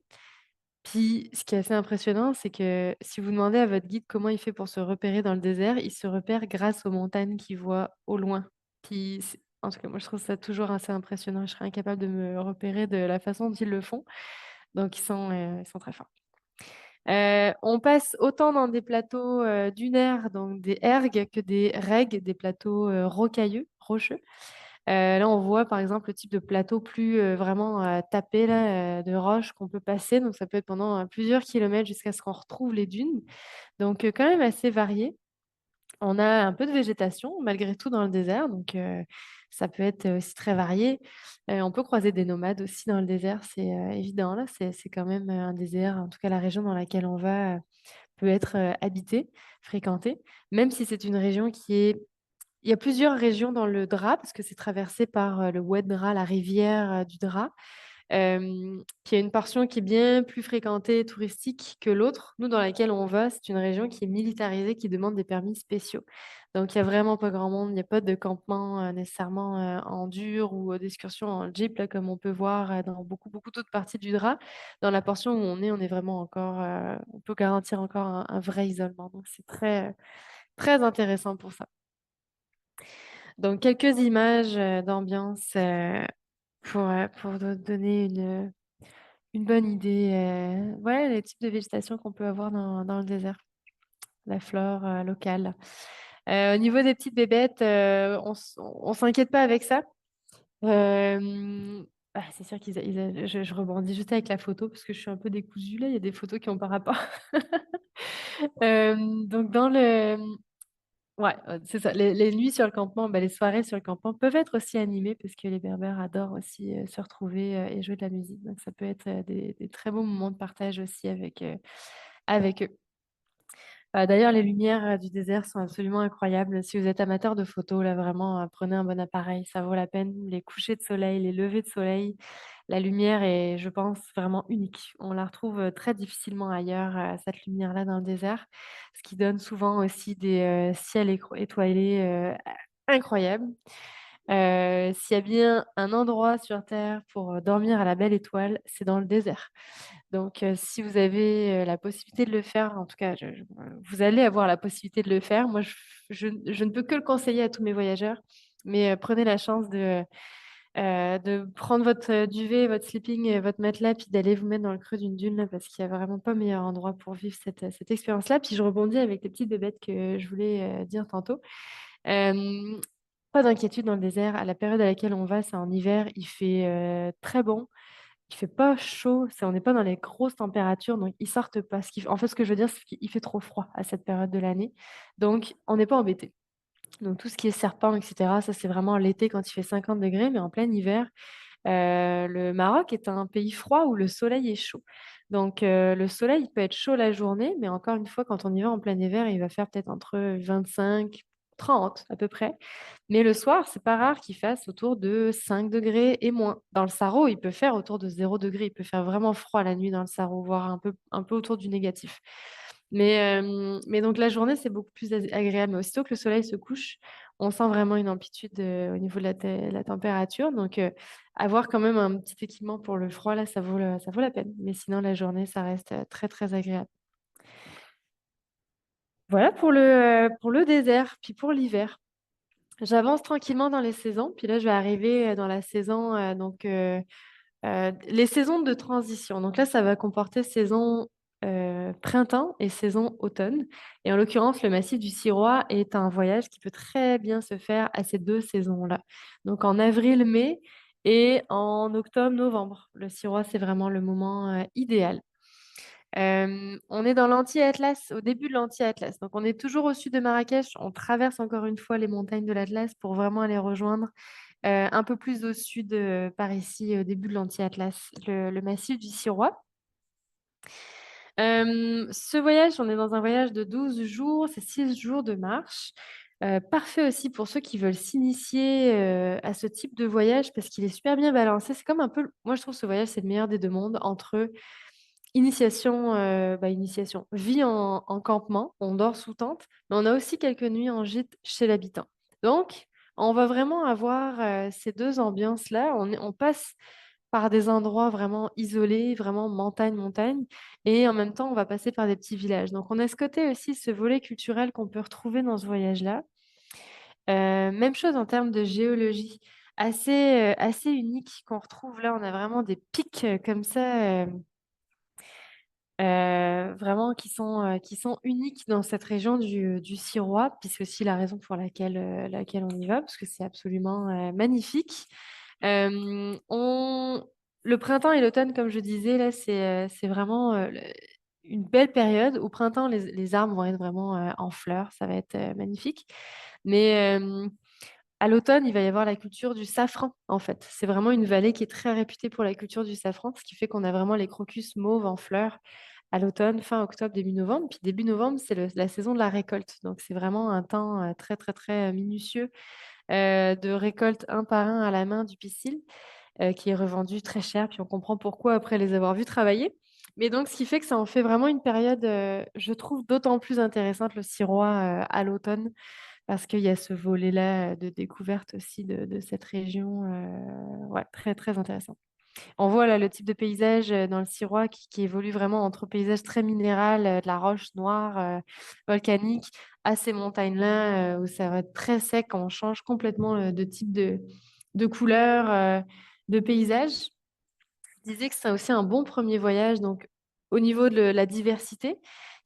Puis ce qui est assez impressionnant, c'est que si vous demandez à votre guide comment il fait pour se repérer dans le désert, il se repère grâce aux montagnes qu'il voit au loin. En tout cas, moi je trouve ça toujours assez impressionnant. Je serais incapable de me repérer de la façon dont ils le font. Donc ils sont très forts. On passe autant dans des plateaux dunaires, donc des ergs, que des regs, des plateaux rocailleux, rocheux. Là, on voit par exemple le type de plateau plus vraiment tapé là, de roches qu'on peut passer. Donc, ça peut être pendant plusieurs kilomètres jusqu'à ce qu'on retrouve les dunes. Donc, quand même assez varié. On a un peu de végétation malgré tout dans le désert. Donc, ça peut être aussi très varié. On peut croiser des nomades aussi dans le désert, c'est évident. Là, c'est quand même un désert. En tout cas, la région dans laquelle on va peut être habitée, fréquentée, même si c'est une région qui est il y a plusieurs régions dans le Dra, parce que c'est traversé par le Oued Dra, la rivière du Dra. qui a une portion qui est bien plus fréquentée et touristique que l'autre. Nous, dans laquelle on va, c'est une région qui est militarisée, qui demande des permis spéciaux. Donc, il n'y a vraiment pas grand monde. Il n'y a pas de campement nécessairement en dur ou d'excursion en jeep, là, comme on peut voir dans beaucoup, beaucoup d'autres parties du Dra. Dans la portion où on est vraiment encore, on peut garantir encore un vrai isolement. Donc, c'est très, très intéressant pour ça. Donc, quelques images d'ambiance pour te donner une bonne idée. Ouais, les types de végétation qu'on peut avoir dans le désert, la flore locale. Au niveau des petites bébêtes, on s'inquiète pas avec ça. C'est sûr je rebondis juste avec la photo parce que je suis un peu décousue là. Il y a des photos qui ont pas rapport. Donc dans le, ouais, c'est ça. Les nuits sur le campement, les soirées sur le campement peuvent être aussi animées parce que les Berbères adorent aussi se retrouver et jouer de la musique. Donc ça peut être des très beaux moments de partage aussi avec eux. D'ailleurs, les lumières du désert sont absolument incroyables. Si vous êtes amateur de photos, là vraiment, prenez un bon appareil, ça vaut la peine. Les couchers de soleil, les levées de soleil, la lumière est, je pense, vraiment unique. On la retrouve très difficilement ailleurs, cette lumière-là dans le désert, ce qui donne souvent aussi des ciels étoilés incroyables. S'il y a bien un endroit sur Terre pour dormir à la belle étoile, c'est dans le désert. Donc, si vous avez la possibilité de le faire, en tout cas, vous allez avoir la possibilité de le faire. Moi, je ne peux que le conseiller à tous mes voyageurs, mais prenez la chance de prendre votre duvet, votre sleeping, votre matelas, puis d'aller vous mettre dans le creux d'une dune, là, parce qu'il n'y a vraiment pas meilleur endroit pour vivre cette expérience-là. Puis je rebondis avec les petites bébêtes que je voulais dire tantôt. Euh, Pas d'inquiétude dans le désert. À la période à laquelle on va, c'est en hiver. Il fait très bon. Il fait pas chaud. On n'est pas dans les grosses températures. Donc, ils sortent pas. En fait, ce que je veux dire, c'est qu'il fait trop froid à cette période de l'année. Donc, on n'est pas embêté. Donc, tout ce qui est serpent, etc., ça, c'est vraiment l'été quand il fait 50 degrés. Mais en plein hiver, le Maroc est un pays froid où le soleil est chaud. Donc, le soleil il peut être chaud la journée, mais encore une fois, quand on y va en plein hiver, il va faire peut-être entre 25, 30 à peu près. Mais le soir, c'est pas rare qu'il fasse autour de 5 degrés et moins. Dans le Sarraut, il peut faire autour de 0 degré. Il peut faire vraiment froid la nuit dans le Sarraut, voire un peu autour du négatif. Mais donc la journée, c'est beaucoup plus agréable. Mais aussitôt que le soleil se couche, on sent vraiment une amplitude au niveau de la température. Donc, avoir quand même un petit équipement pour le froid, là, ça vaut la peine. Mais sinon, la journée, ça reste très, très agréable. Voilà pour le désert. Puis pour l'hiver. J'avance tranquillement dans les saisons, puis là je vais arriver dans la saison, les saisons de transition. Donc là, ça va comporter saison printemps et saison automne. Et en l'occurrence, le massif du Sirois est un voyage qui peut très bien se faire à ces deux saisons-là. Donc en avril-mai et en octobre-novembre. Le Sirois, c'est vraiment le moment idéal. On est dans l'anti-Atlas, au début de l'anti-Atlas. Donc, on est toujours au sud de Marrakech. On traverse encore une fois les montagnes de l'Atlas pour vraiment aller rejoindre un peu plus au sud par ici, au début de l'anti-Atlas, le massif du Sirois. Ce voyage, on est dans un voyage de 12 jours, c'est 6 jours de marche. Parfait aussi pour ceux qui veulent s'initier à ce type de voyage parce qu'il est super bien balancé. C'est comme un peu, moi je trouve ce voyage, c'est le meilleur des deux mondes entre initiation, vie en campement, on dort sous tente, mais on a aussi quelques nuits en gîte chez l'habitant. Donc, on va vraiment avoir ces deux ambiances-là. On passe par des endroits vraiment isolés, vraiment montagne, et en même temps, on va passer par des petits villages. Donc, on a ce côté aussi, ce volet culturel qu'on peut retrouver dans ce voyage-là. Même chose en termes de géologie, assez unique qu'on retrouve là. On a vraiment des pics comme ça. Vraiment qui sont uniques dans cette région du Sirois, puis c'est aussi la raison pour laquelle on y va, parce que c'est absolument magnifique. Euh, on... Le printemps et l'automne, comme je disais, là, c'est vraiment une belle période. Au printemps, les arbres vont être vraiment en fleurs, ça va être magnifique. Mais à l'automne, il va y avoir la culture du safran, en fait. C'est vraiment une vallée qui est très réputée pour la culture du safran, ce qui fait qu'on a vraiment les crocus mauves en fleurs à l'automne, fin octobre, début novembre. Puis début novembre, c'est la saison de la récolte. Donc c'est vraiment un temps très, très, très minutieux de récolte un par un à la main du pistil. qui est revendu très cher, puis on comprend pourquoi après les avoir vus travailler. Mais donc, ce qui fait que ça en fait vraiment une période, je trouve, d'autant plus intéressante, le Sirois, à l'automne, parce qu'il y a ce volet-là de découverte aussi de cette région, ouais, très, très intéressant. On voit là le type de paysage dans le Sirois qui évolue vraiment entre paysage très minéral, de la roche noire, volcanique, à ces montagnes-là, où ça va être très sec. On change complètement de type de couleur, de paysage. Je disais que c'est aussi un bon premier voyage, donc au niveau de la diversité.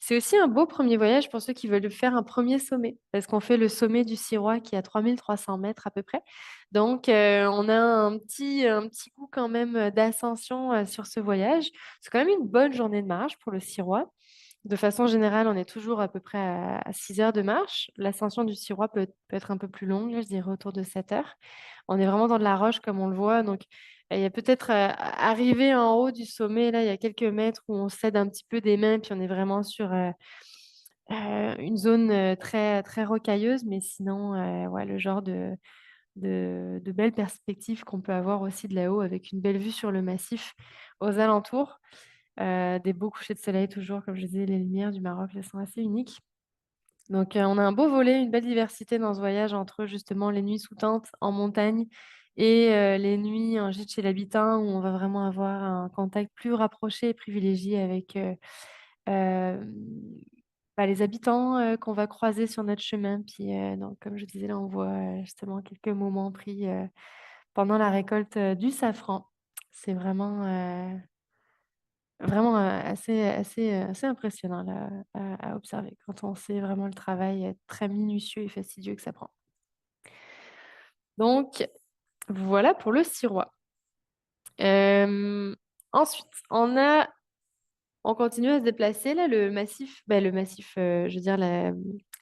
C'est aussi un beau premier voyage pour ceux qui veulent faire un premier sommet, parce qu'on fait le sommet du Sirois qui est à 3 300 mètres à peu près. Donc, on a un petit goût quand même d'ascension sur ce voyage. C'est quand même une bonne journée de marche pour le Sirois. De façon générale, on est toujours à peu près à 6 heures de marche. L'ascension du Sirois peut être un peu plus longue, là, je dirais autour de 7 heures. On est vraiment dans de la roche comme on le voit. Donc, il y a peut-être arrivé en haut du sommet, là, il y a quelques mètres où on cède un petit peu des mains, puis on est vraiment sur une zone très, très rocailleuse. Mais sinon, ouais, le genre de belles perspectives qu'on peut avoir aussi de là-haut avec une belle vue sur le massif aux alentours. Des beaux couchers de soleil toujours, comme je disais, les lumières du Maroc, elles sont assez uniques. Donc, on a un beau volet, une belle diversité dans ce voyage entre justement les nuits sous tente en montagne et les nuits en gîte chez l'habitant où on va vraiment avoir un contact plus rapproché et privilégié avec euh, les habitants qu'on va croiser sur notre chemin. Puis, donc, comme je disais, là, on voit justement quelques moments pris pendant la récolte du safran. C'est vraiment assez impressionnant là, à observer quand on sait vraiment le travail très minutieux et fastidieux que ça prend. Donc, voilà pour le sirois. Euh, Ensuite, on continue à se déplacer là, le massif, je veux dire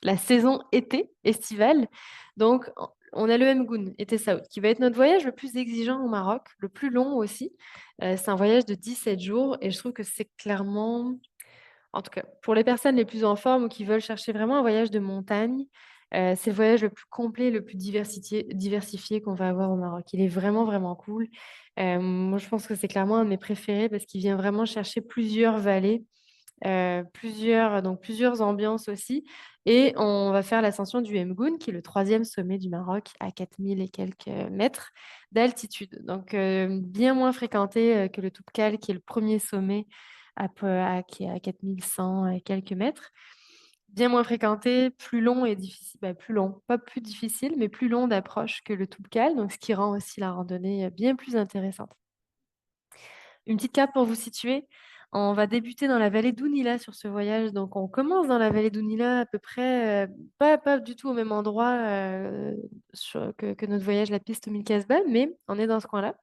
la saison été, estivale. Donc, on a le Mgoun, été Saoud, qui va être notre voyage le plus exigeant au Maroc, le plus long aussi. C'est un voyage de 17 jours et je trouve que c'est clairement, en tout cas, pour les personnes les plus en forme ou qui veulent chercher vraiment un voyage de montagne, c'est le voyage le plus complet, le plus diversifié qu'on va avoir au Maroc. Il est vraiment, vraiment cool. Moi, je pense que c'est clairement un de mes préférés parce qu'il vient vraiment chercher plusieurs vallées, plusieurs ambiances aussi. Et on va faire l'ascension du Mgoun, qui est le troisième sommet du Maroc, à 4000 et quelques mètres d'altitude. Donc, bien moins fréquenté que le Toubkal, qui est le premier sommet qui est à 4100 et quelques mètres. Bien moins fréquenté, plus long et difficile, plus long, pas plus difficile, mais plus long d'approche que le Toubkal, donc ce qui rend aussi la randonnée bien plus intéressante. Une petite carte pour vous situer. On va débuter dans la vallée d'Ounila sur ce voyage. Donc, on commence dans la vallée d'Ounila à peu près, pas du tout au même endroit que notre voyage, la piste Mille-Casbah, mais on est dans ce coin-là.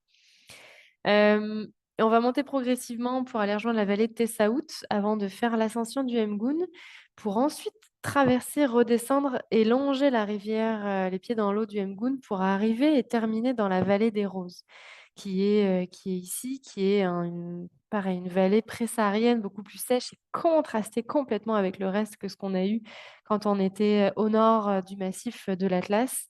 Et on va monter progressivement pour aller rejoindre la vallée de Tessaout avant de faire l'ascension du Mgoun pour ensuite traverser, redescendre et longer la rivière, les pieds dans l'eau du Mgoun pour arriver et terminer dans la vallée des Roses, qui est ici, qui est pareil, une vallée pré-saharienne beaucoup plus sèche et contrastée complètement avec le reste que ce qu'on a eu quand on était au nord du massif de l'Atlas.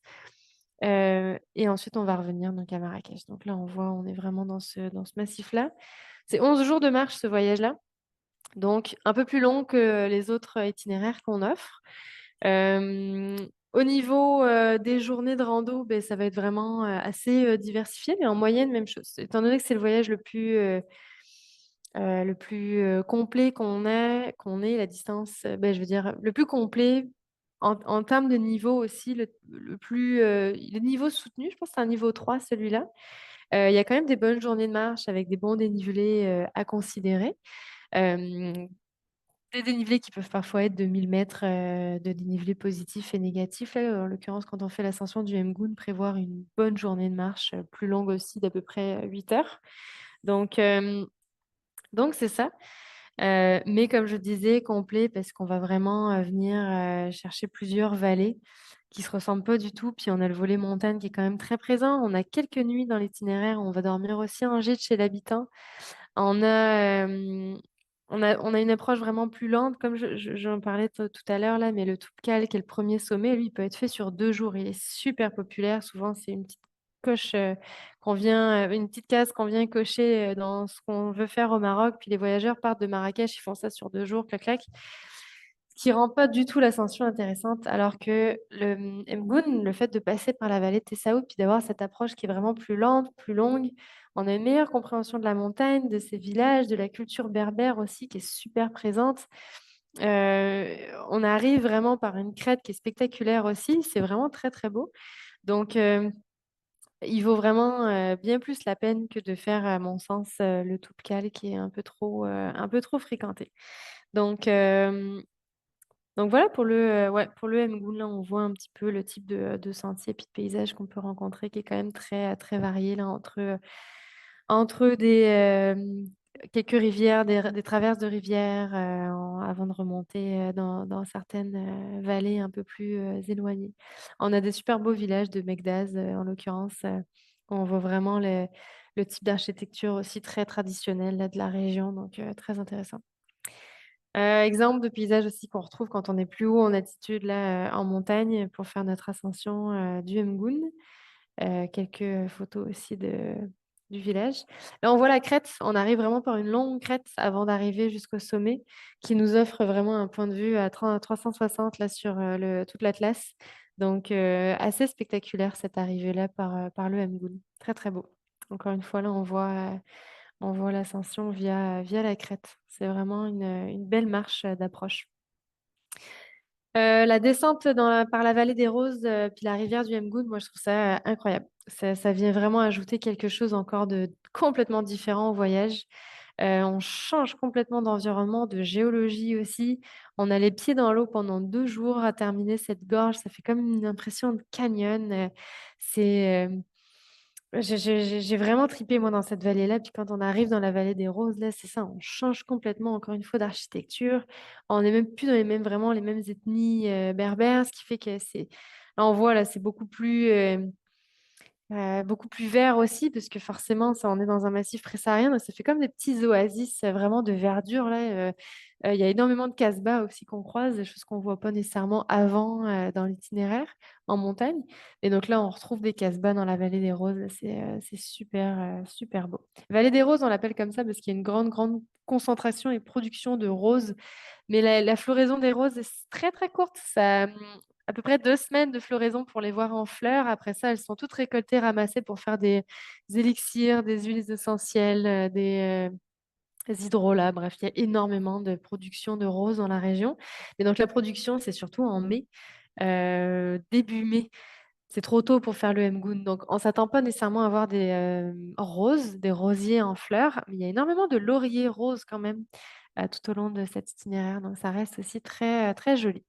Et ensuite, on va revenir donc à Marrakech. Donc là, on voit, on est vraiment dans ce massif-là. C'est 11 jours de marche, ce voyage-là. Donc, un peu plus long que les autres itinéraires qu'on offre. Euh, Au niveau des journées de rando, ben, ça va être vraiment assez diversifié, mais en moyenne, même chose. Étant donné que c'est le voyage le plus complet qu'on ait, la distance, ben, je veux dire, le plus complet en termes de niveau aussi, le niveau soutenu, je pense que c'est un niveau 3 celui-là. Il y a quand même des bonnes journées de marche avec des bons dénivelés à considérer. Euh, des dénivelés qui peuvent parfois être de 1000 mètres de dénivelé positif et négatif. Là, en l'occurrence, quand on fait l'ascension du Mgoun, prévoir une bonne journée de marche, plus longue aussi, d'à peu près 8 heures. Donc, c'est ça. Mais comme je disais, complet parce qu'on va vraiment venir chercher plusieurs vallées qui se ressemblent pas du tout. Puis on a le volet montagne qui est quand même très présent. On a quelques nuits dans l'itinéraire. On va dormir aussi en gîte chez l'habitant. On a, on a une approche vraiment plus lente, comme j'en parlais tout à l'heure là, mais le Toubkal, qui est le premier sommet, lui, il peut être fait sur 2 jours. Il est super populaire. Souvent, c'est une petite coche, une petite case qu'on vient cocher dans ce qu'on veut faire au Maroc. Puis les voyageurs partent de Marrakech, ils font ça sur 2 jours, clac, clac. Ce qui rend pas du tout l'ascension intéressante, alors que le Mgoun, le fait de passer par la vallée de Tessaout, puis d'avoir cette approche qui est vraiment plus lente, plus longue, on a une meilleure compréhension de la montagne, de ses villages, de la culture berbère aussi, qui est super présente. On arrive vraiment par une crête qui est spectaculaire aussi, c'est vraiment très très beau. Donc, il vaut vraiment bien plus la peine que de faire, à mon sens, le Toubkal qui est un peu trop fréquenté. Donc, voilà pour ouais, pour le Mgoun, là, on voit un petit peu le type de sentier puis de paysage qu'on peut rencontrer qui est quand même très, très varié là, entre quelques rivières, des traverses de rivières avant de remonter dans certaines vallées un peu plus éloignées. On a des super beaux villages de Mekdaz, en l'occurrence. On voit vraiment le type d'architecture aussi très traditionnel là, de la région, donc très intéressant. Exemple de paysage aussi qu'on retrouve quand on est plus haut en altitude, là, en montagne, pour faire notre ascension du Mgoun. Quelques photos aussi du village. Là, on voit la crête. On arrive vraiment par une longue crête avant d'arriver jusqu'au sommet, qui nous offre vraiment un point de vue à 360 là, sur toute l'Atlas. Donc, assez spectaculaire cette arrivée-là par le Mgoun. Très, très beau. Encore une fois, là, on voit l'ascension via la crête. C'est vraiment une belle marche d'approche. La descente par la vallée des Roses, puis la rivière du Mgoud, moi je trouve ça incroyable. Ça vient vraiment ajouter quelque chose encore de complètement différent au voyage. On change complètement d'environnement, de géologie aussi. On a les pieds dans l'eau pendant 2 jours à terminer cette gorge. Ça fait comme une impression de canyon. J'ai vraiment tripé moi dans cette vallée-là. Puis quand on arrive dans la vallée des Roses, là, c'est ça, on change complètement encore une fois d'architecture. On n'est même plus dans vraiment les mêmes ethnies berbères, ce qui fait que là on voit là, c'est beaucoup plus vert aussi, parce que forcément, ça, on est dans un massif présaharien, donc ça fait comme des petits oasis vraiment de verdure là. Il y a énormément de casbah aussi qu'on croise, des choses qu'on voit pas nécessairement avant dans l'itinéraire en montagne. Et donc là, on retrouve des casbahs dans la vallée des Roses. C'est super, super beau. Vallée des Roses, on l'appelle comme ça parce qu'il y a une grande, grande concentration et production de roses, mais la floraison des roses est très très courte. Ça, à peu près 2 semaines de floraison pour les voir en fleurs. Après ça, elles sont toutes récoltées, ramassées pour faire des élixirs, des huiles essentielles, des hydrolats. Bref, il y a énormément de production de roses dans la région. Et donc la production, c'est surtout en mai, début mai. C'est trop tôt pour faire le Mgoun. Donc, on s'attend pas nécessairement à avoir des roses, des rosiers en fleurs, mais il y a énormément de lauriers roses quand même tout au long de cet itinéraire. Donc, ça reste aussi très, très joli.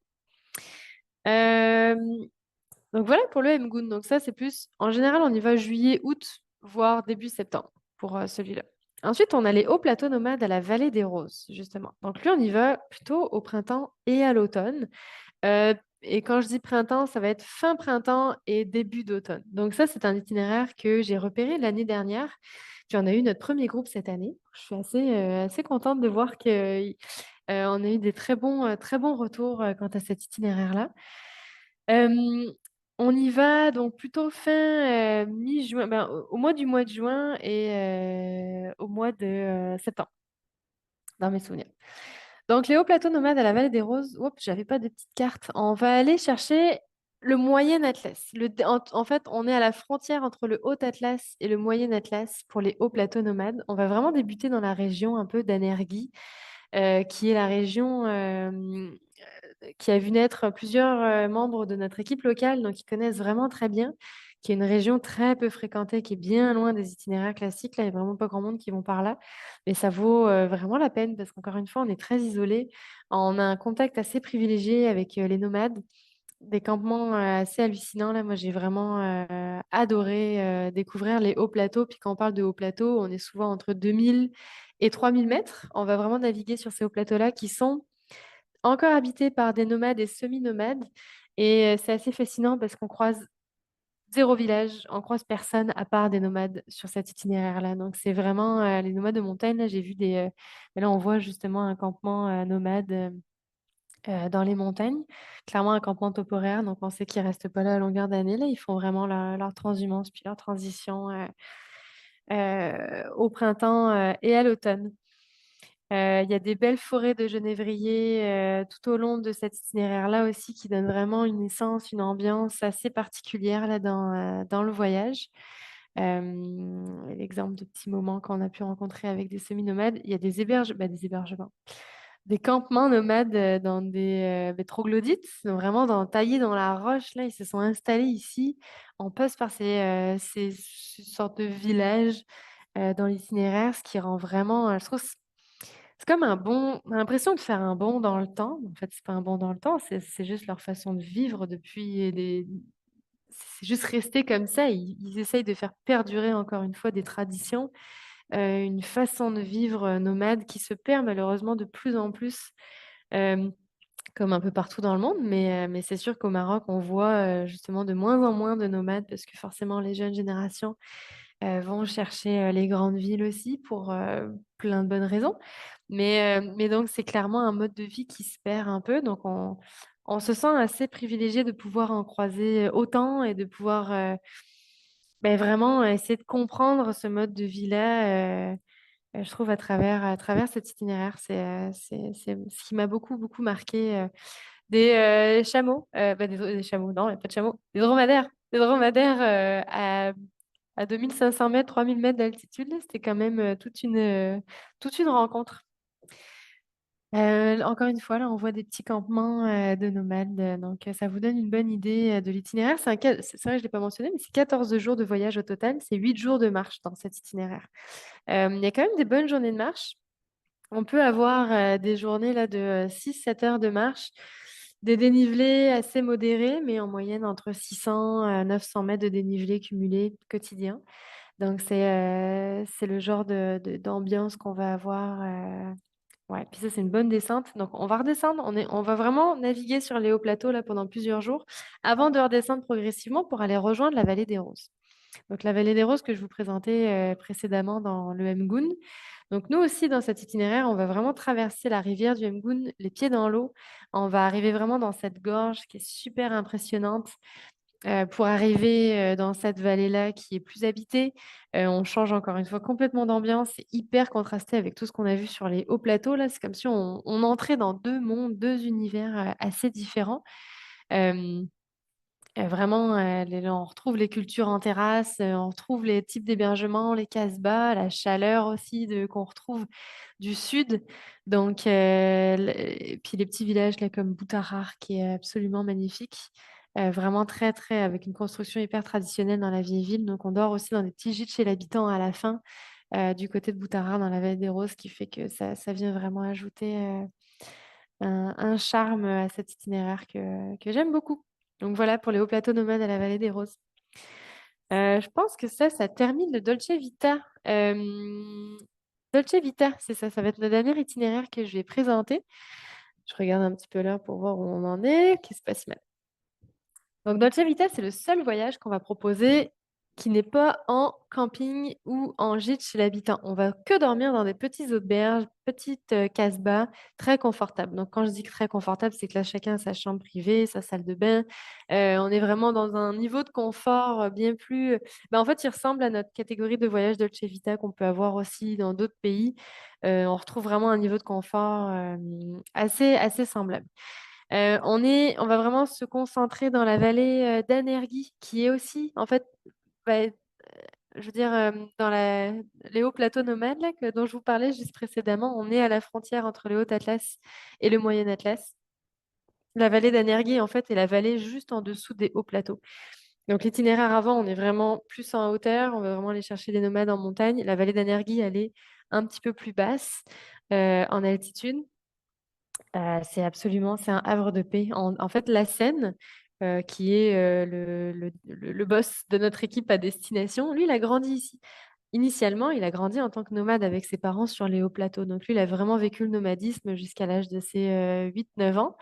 Euh, donc, voilà pour le Mgoun. Donc, ça, c'est plus. En général, on y va juillet, août, voire début septembre pour celui-là. Ensuite, on a les hauts plateaux nomades à la vallée des Roses, justement. Donc, lui, on y va plutôt au printemps et à l'automne. Et quand je dis printemps, ça va être fin printemps et début d'automne. Donc ça, c'est un itinéraire que j'ai repéré l'année dernière. Puis on a eu notre premier groupe cette année. Je suis assez contente de voir que on a eu des très bons retours quant à cet itinéraire-là. Euh, on y va donc plutôt fin mi-juin, au mois de juin et au mois de septembre, dans mes souvenirs. Donc, les hauts plateaux nomades à la vallée des Roses, oups, j'avais pas de petite carte. On va aller chercher le Moyen Atlas. En fait, on est à la frontière entre le Haut Atlas et le Moyen Atlas pour les hauts plateaux nomades. On va vraiment débuter dans la région un peu d'Anergy, qui est la région qui a vu naître plusieurs membres de notre équipe locale, donc ils connaissent vraiment très bien, qui est une région très peu fréquentée, qui est bien loin des itinéraires classiques. Là, il n'y a vraiment pas grand monde qui vont par là. Mais ça vaut vraiment la peine parce qu'encore une fois, on est très isolé. On a un contact assez privilégié avec les nomades, des campements assez hallucinants. Là, moi, j'ai vraiment adoré découvrir les hauts plateaux. Puis quand on parle de hauts plateaux, on est souvent entre 2000 et 3000 mètres. On va vraiment naviguer sur ces hauts plateaux-là qui sont encore habités par des nomades et semi-nomades. Et c'est assez fascinant parce qu'on croise zéro village, on croise personne à part des nomades sur cet itinéraire-là. Donc c'est vraiment les nomades de montagne. Là, j'ai vu mais là, on voit justement un campement nomade dans les montagnes. Clairement, un campement temporaire, donc on sait qu'ils restent pas là à longueur d'année. Là, ils font vraiment leur transhumance puis leur transition au printemps et à l'automne. Il y a des belles forêts de genévriers tout au long de cet itinéraire-là aussi qui donnent vraiment une essence, une ambiance assez particulière là, dans le voyage. L'exemple de petits moments qu'on a pu rencontrer avec des semi-nomades, il y a des hébergements, des campements nomades dans des troglodytes, donc vraiment taillés dans la roche. Là, ils se sont installés ici. On passe par ces sortes de villages dans l'itinéraire, ce qui rend vraiment, je trouve, c'est comme un bond. On a l'impression de faire un bond dans le temps. En fait, c'est pas un bond dans le temps, c'est juste leur façon de vivre depuis des. C'est juste resté comme ça. Ils essayent de faire perdurer encore une fois des traditions, une façon de vivre nomade qui se perd malheureusement de plus en plus, euh, comme un peu partout dans le monde. Mais c'est sûr qu'au Maroc, on voit justement de moins en moins de nomades parce que forcément les jeunes générations vont chercher les grandes villes aussi pour plein de bonnes raisons. Mais donc, c'est clairement un mode de vie qui se perd un peu. Donc, on se sent assez privilégié de pouvoir en croiser autant et de pouvoir ben, vraiment essayer de comprendre ce mode de vie-là, je trouve, à travers cet itinéraire. C'est ce qui m'a beaucoup, beaucoup marqué. Des chameaux, des chameaux, non, il n'y a pas de chameaux, des dromadaires à 2500 mètres, 3000 mètres d'altitude. Là, c'était quand même toute une rencontre. Encore une fois, là, on voit des petits campements de nomades, donc ça vous donne une bonne idée de l'itinéraire. C'est vrai, je ne l'ai pas mentionné, mais c'est 14 jours de voyage au total, c'est 8 jours de marche dans cet itinéraire. Il y a quand même des bonnes journées de marche. On peut avoir des journées là, de 6-7 heures de marche, des dénivelés assez modérés, mais en moyenne entre 600 à 900 mètres de dénivelé cumulé quotidien. Donc, c'est le genre d'ambiance qu'on va avoir. Ouais, puis ça, c'est une bonne descente. Donc, on va redescendre. On va vraiment naviguer sur les hauts plateaux là, pendant plusieurs jours avant de redescendre progressivement pour aller rejoindre la vallée des Roses. Donc, la vallée des Roses que je vous présentais précédemment dans le Mgoun. Donc, nous aussi, dans cet itinéraire, on va vraiment traverser la rivière du Mgoun, les pieds dans l'eau. On va arriver vraiment dans cette gorge qui est super impressionnante pour arriver dans cette vallée-là qui est plus habitée. On change encore une fois complètement d'ambiance. C'est hyper contrasté avec tout ce qu'on a vu sur les hauts plateaux. Là, c'est comme si on entrait dans deux mondes, deux univers assez différents. Euh, Vraiment, on retrouve les cultures en terrasse, on retrouve les types d'hébergements, les casbahs, la chaleur aussi qu'on retrouve du sud. Donc, et puis les petits villages là, comme Boutarar, qui est absolument magnifique. Vraiment très, très, avec une construction hyper traditionnelle dans la vieille ville. Donc, on dort aussi dans des petits gîtes chez l'habitant à la fin, du côté de Boutarar, dans la vallée des Roses, qui fait que ça vient vraiment ajouter un charme à cet itinéraire que j'aime beaucoup. Donc voilà pour les hauts plateaux nomades à la vallée des Roses. Je pense que ça termine le Dolce Vita. Dolce Vita, c'est ça, ça va être le dernier itinéraire que je vais présenter. Je regarde un petit peu l'heure pour voir où on en est. Qu'est-ce qui se passe maintenant? Donc, Dolce Vita, c'est le seul voyage qu'on va proposer qui n'est pas en camping ou en gîte chez l'habitant. On va que dormir dans des petites auberges, petites casbahs, très confortables. Donc, quand je dis que très confortable, c'est que là, chacun a sa chambre privée, sa salle de bain. On est vraiment dans un niveau de confort bien plus. En fait, il ressemble à notre catégorie de voyage Dolce Vita qu'on peut avoir aussi dans d'autres pays. On retrouve vraiment un niveau de confort assez, assez semblable. On va vraiment se concentrer dans la vallée d'Anergui, qui est aussi, en fait, bah, je veux dire, dans les hauts plateaux nomades là, dont je vous parlais juste précédemment, on est à la frontière entre le Haut Atlas et le Moyen Atlas. La vallée d'Anergui, en fait, est la vallée juste en dessous des hauts plateaux. Donc l'itinéraire avant, on est vraiment plus en hauteur, on va vraiment aller chercher des nomades en montagne. La vallée d'Anergui, elle est un petit peu plus basse en altitude. C'est un havre de paix. En fait, la Seine, qui est le boss de notre équipe à destination, lui, il a grandi ici. Initialement, il a grandi en tant que nomade avec ses parents sur les hauts plateaux. Donc lui, il a vraiment vécu le nomadisme jusqu'à l'âge de ses 8-9 ans,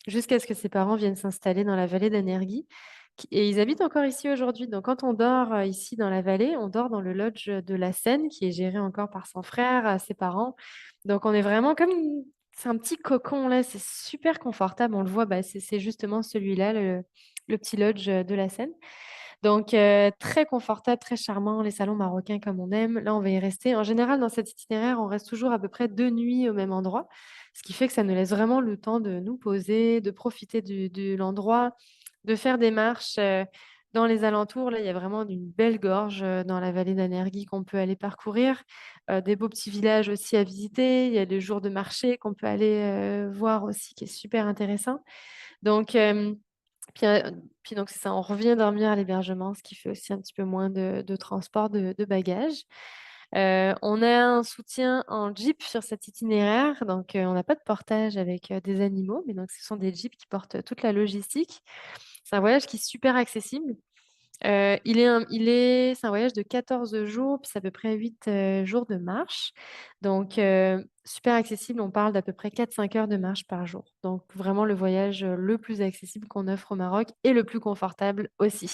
jusqu'à ce que ses parents viennent s'installer dans la vallée d'Anergui. Et ils habitent encore ici aujourd'hui. Donc quand on dort ici dans la vallée, on dort dans le lodge de la Seine, qui est géré encore par son frère, ses parents. Donc on est vraiment comme C'est un petit cocon là, c'est super confortable. On le voit, bah, c'est justement celui-là, le petit lodge de la Seine. Donc, très confortable, très charmant, les salons marocains comme on aime. Là, on va y rester. En général, dans cet itinéraire, on reste toujours à peu près 2 nuits au même endroit, ce qui fait que ça nous laisse vraiment le temps de nous poser, de profiter de l'endroit, de faire des marches dans les alentours. Là, il y a vraiment une belle gorge dans la vallée d'Anergui qu'on peut aller parcourir. Des beaux petits villages aussi à visiter. Il y a des jours de marché qu'on peut aller voir aussi, qui est super intéressant. Donc, puis, puis donc c'est ça, on revient dormir à l'hébergement, ce qui fait aussi un petit peu moins de transport de bagages. On a un soutien en Jeep sur cet itinéraire, donc on n'a pas de portage avec des animaux, mais donc ce sont des Jeeps qui portent toute la logistique. C'est un voyage qui est super accessible. C'est un voyage de 14 jours, puis c'est à peu près 8 jours de marche. Donc, super accessible. On parle d'à peu près 4-5 heures de marche par jour. Donc, vraiment le voyage le plus accessible qu'on offre au Maroc et le plus confortable aussi.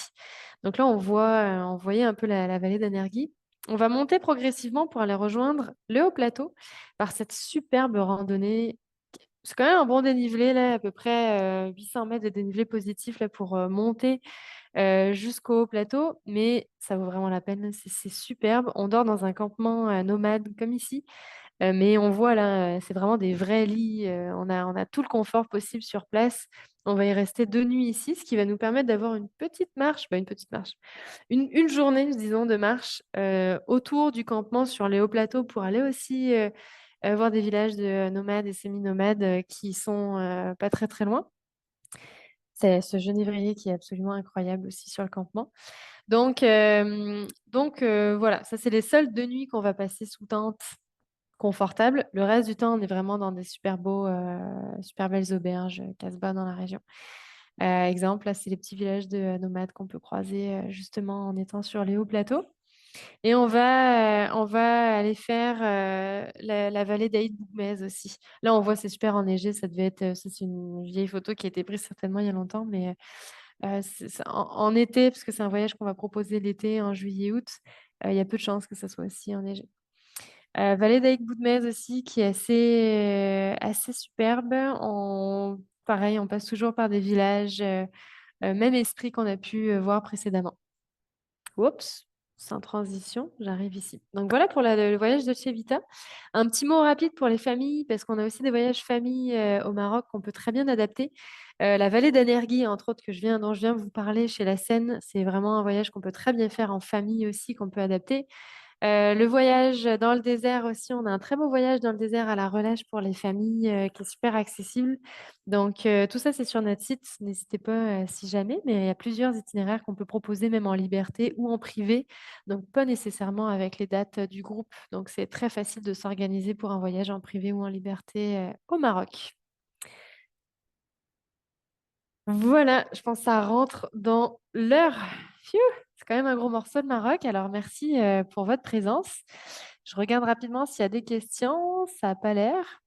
Donc là, on voyait un peu la vallée d'Anergui. On va monter progressivement pour aller rejoindre le haut plateau par cette superbe randonnée. C'est quand même un bon dénivelé, là, à peu près 800 mètres de dénivelé positif là, pour monter jusqu'au plateau, mais ça vaut vraiment la peine. C'est superbe. On dort dans un campement nomade comme ici, mais on voit là, c'est vraiment des vrais lits. On a tout le confort possible sur place. On va y rester 2 nuits ici, ce qui va nous permettre d'avoir une petite marche, une petite marche, une journée, disons, de marche autour du campement sur les hauts plateaux pour aller aussi voir des villages de nomades et semi-nomades qui sont pas très très loin. C'est ce genévrier qui est absolument incroyable aussi sur le campement. Donc, voilà, ça c'est les seules 2 nuits qu'on va passer sous tente confortable. Le reste du temps, on est vraiment dans des super belles auberges, Casbah dans la région. Exemple, là, c'est les petits villages de nomades qu'on peut croiser justement en étant sur les hauts plateaux. Et on va aller faire la vallée d'Aïd Bougmez aussi. Là, on voit, c'est super enneigé. Ça, c'est une vieille photo qui a été prise certainement il y a longtemps, mais en été, parce que c'est un voyage qu'on va proposer l'été, en juillet-août, il y a peu de chances que ça soit aussi enneigé. Vallée d'Aïk Boudmez aussi, qui est assez superbe. Pareil, on passe toujours par des villages, même esprit qu'on a pu voir précédemment. Oups, sans transition, j'arrive ici. Donc voilà pour le voyage de chez Vita. Un petit mot rapide pour les familles, parce qu'on a aussi des voyages famille au Maroc qu'on peut très bien adapter. La vallée d'Anergui, entre autres, dont je viens vous parler chez la Seine, c'est vraiment un voyage qu'on peut très bien faire en famille aussi, qu'on peut adapter. Le voyage dans le désert aussi, on a un très beau voyage dans le désert à la relâche pour les familles qui est super accessible. Donc tout ça, c'est sur notre site. N'hésitez pas si jamais, mais il y a plusieurs itinéraires qu'on peut proposer même en liberté ou en privé. Donc pas nécessairement avec les dates du groupe. Donc c'est très facile de s'organiser pour un voyage en privé ou en liberté au Maroc. Voilà, je pense que ça rentre dans l'heure. Phew, c'est quand même un gros morceau de Maroc. Alors merci pour votre présence. Je regarde rapidement s'il y a des questions. Ça n'a pas l'air.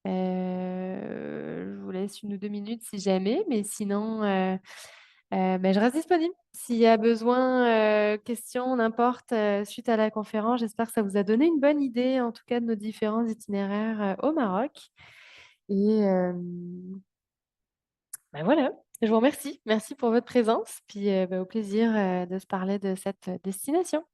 Je vous laisse 1 ou 2 minutes si jamais, mais sinon, ben, je reste disponible. S'il y a besoin, questions, n'importe, suite à la conférence, j'espère que ça vous a donné une bonne idée, en tout cas, de nos différents itinéraires au Maroc. Et, ben voilà, je vous remercie. Merci pour votre présence. Puis au plaisir de se parler de cette destination.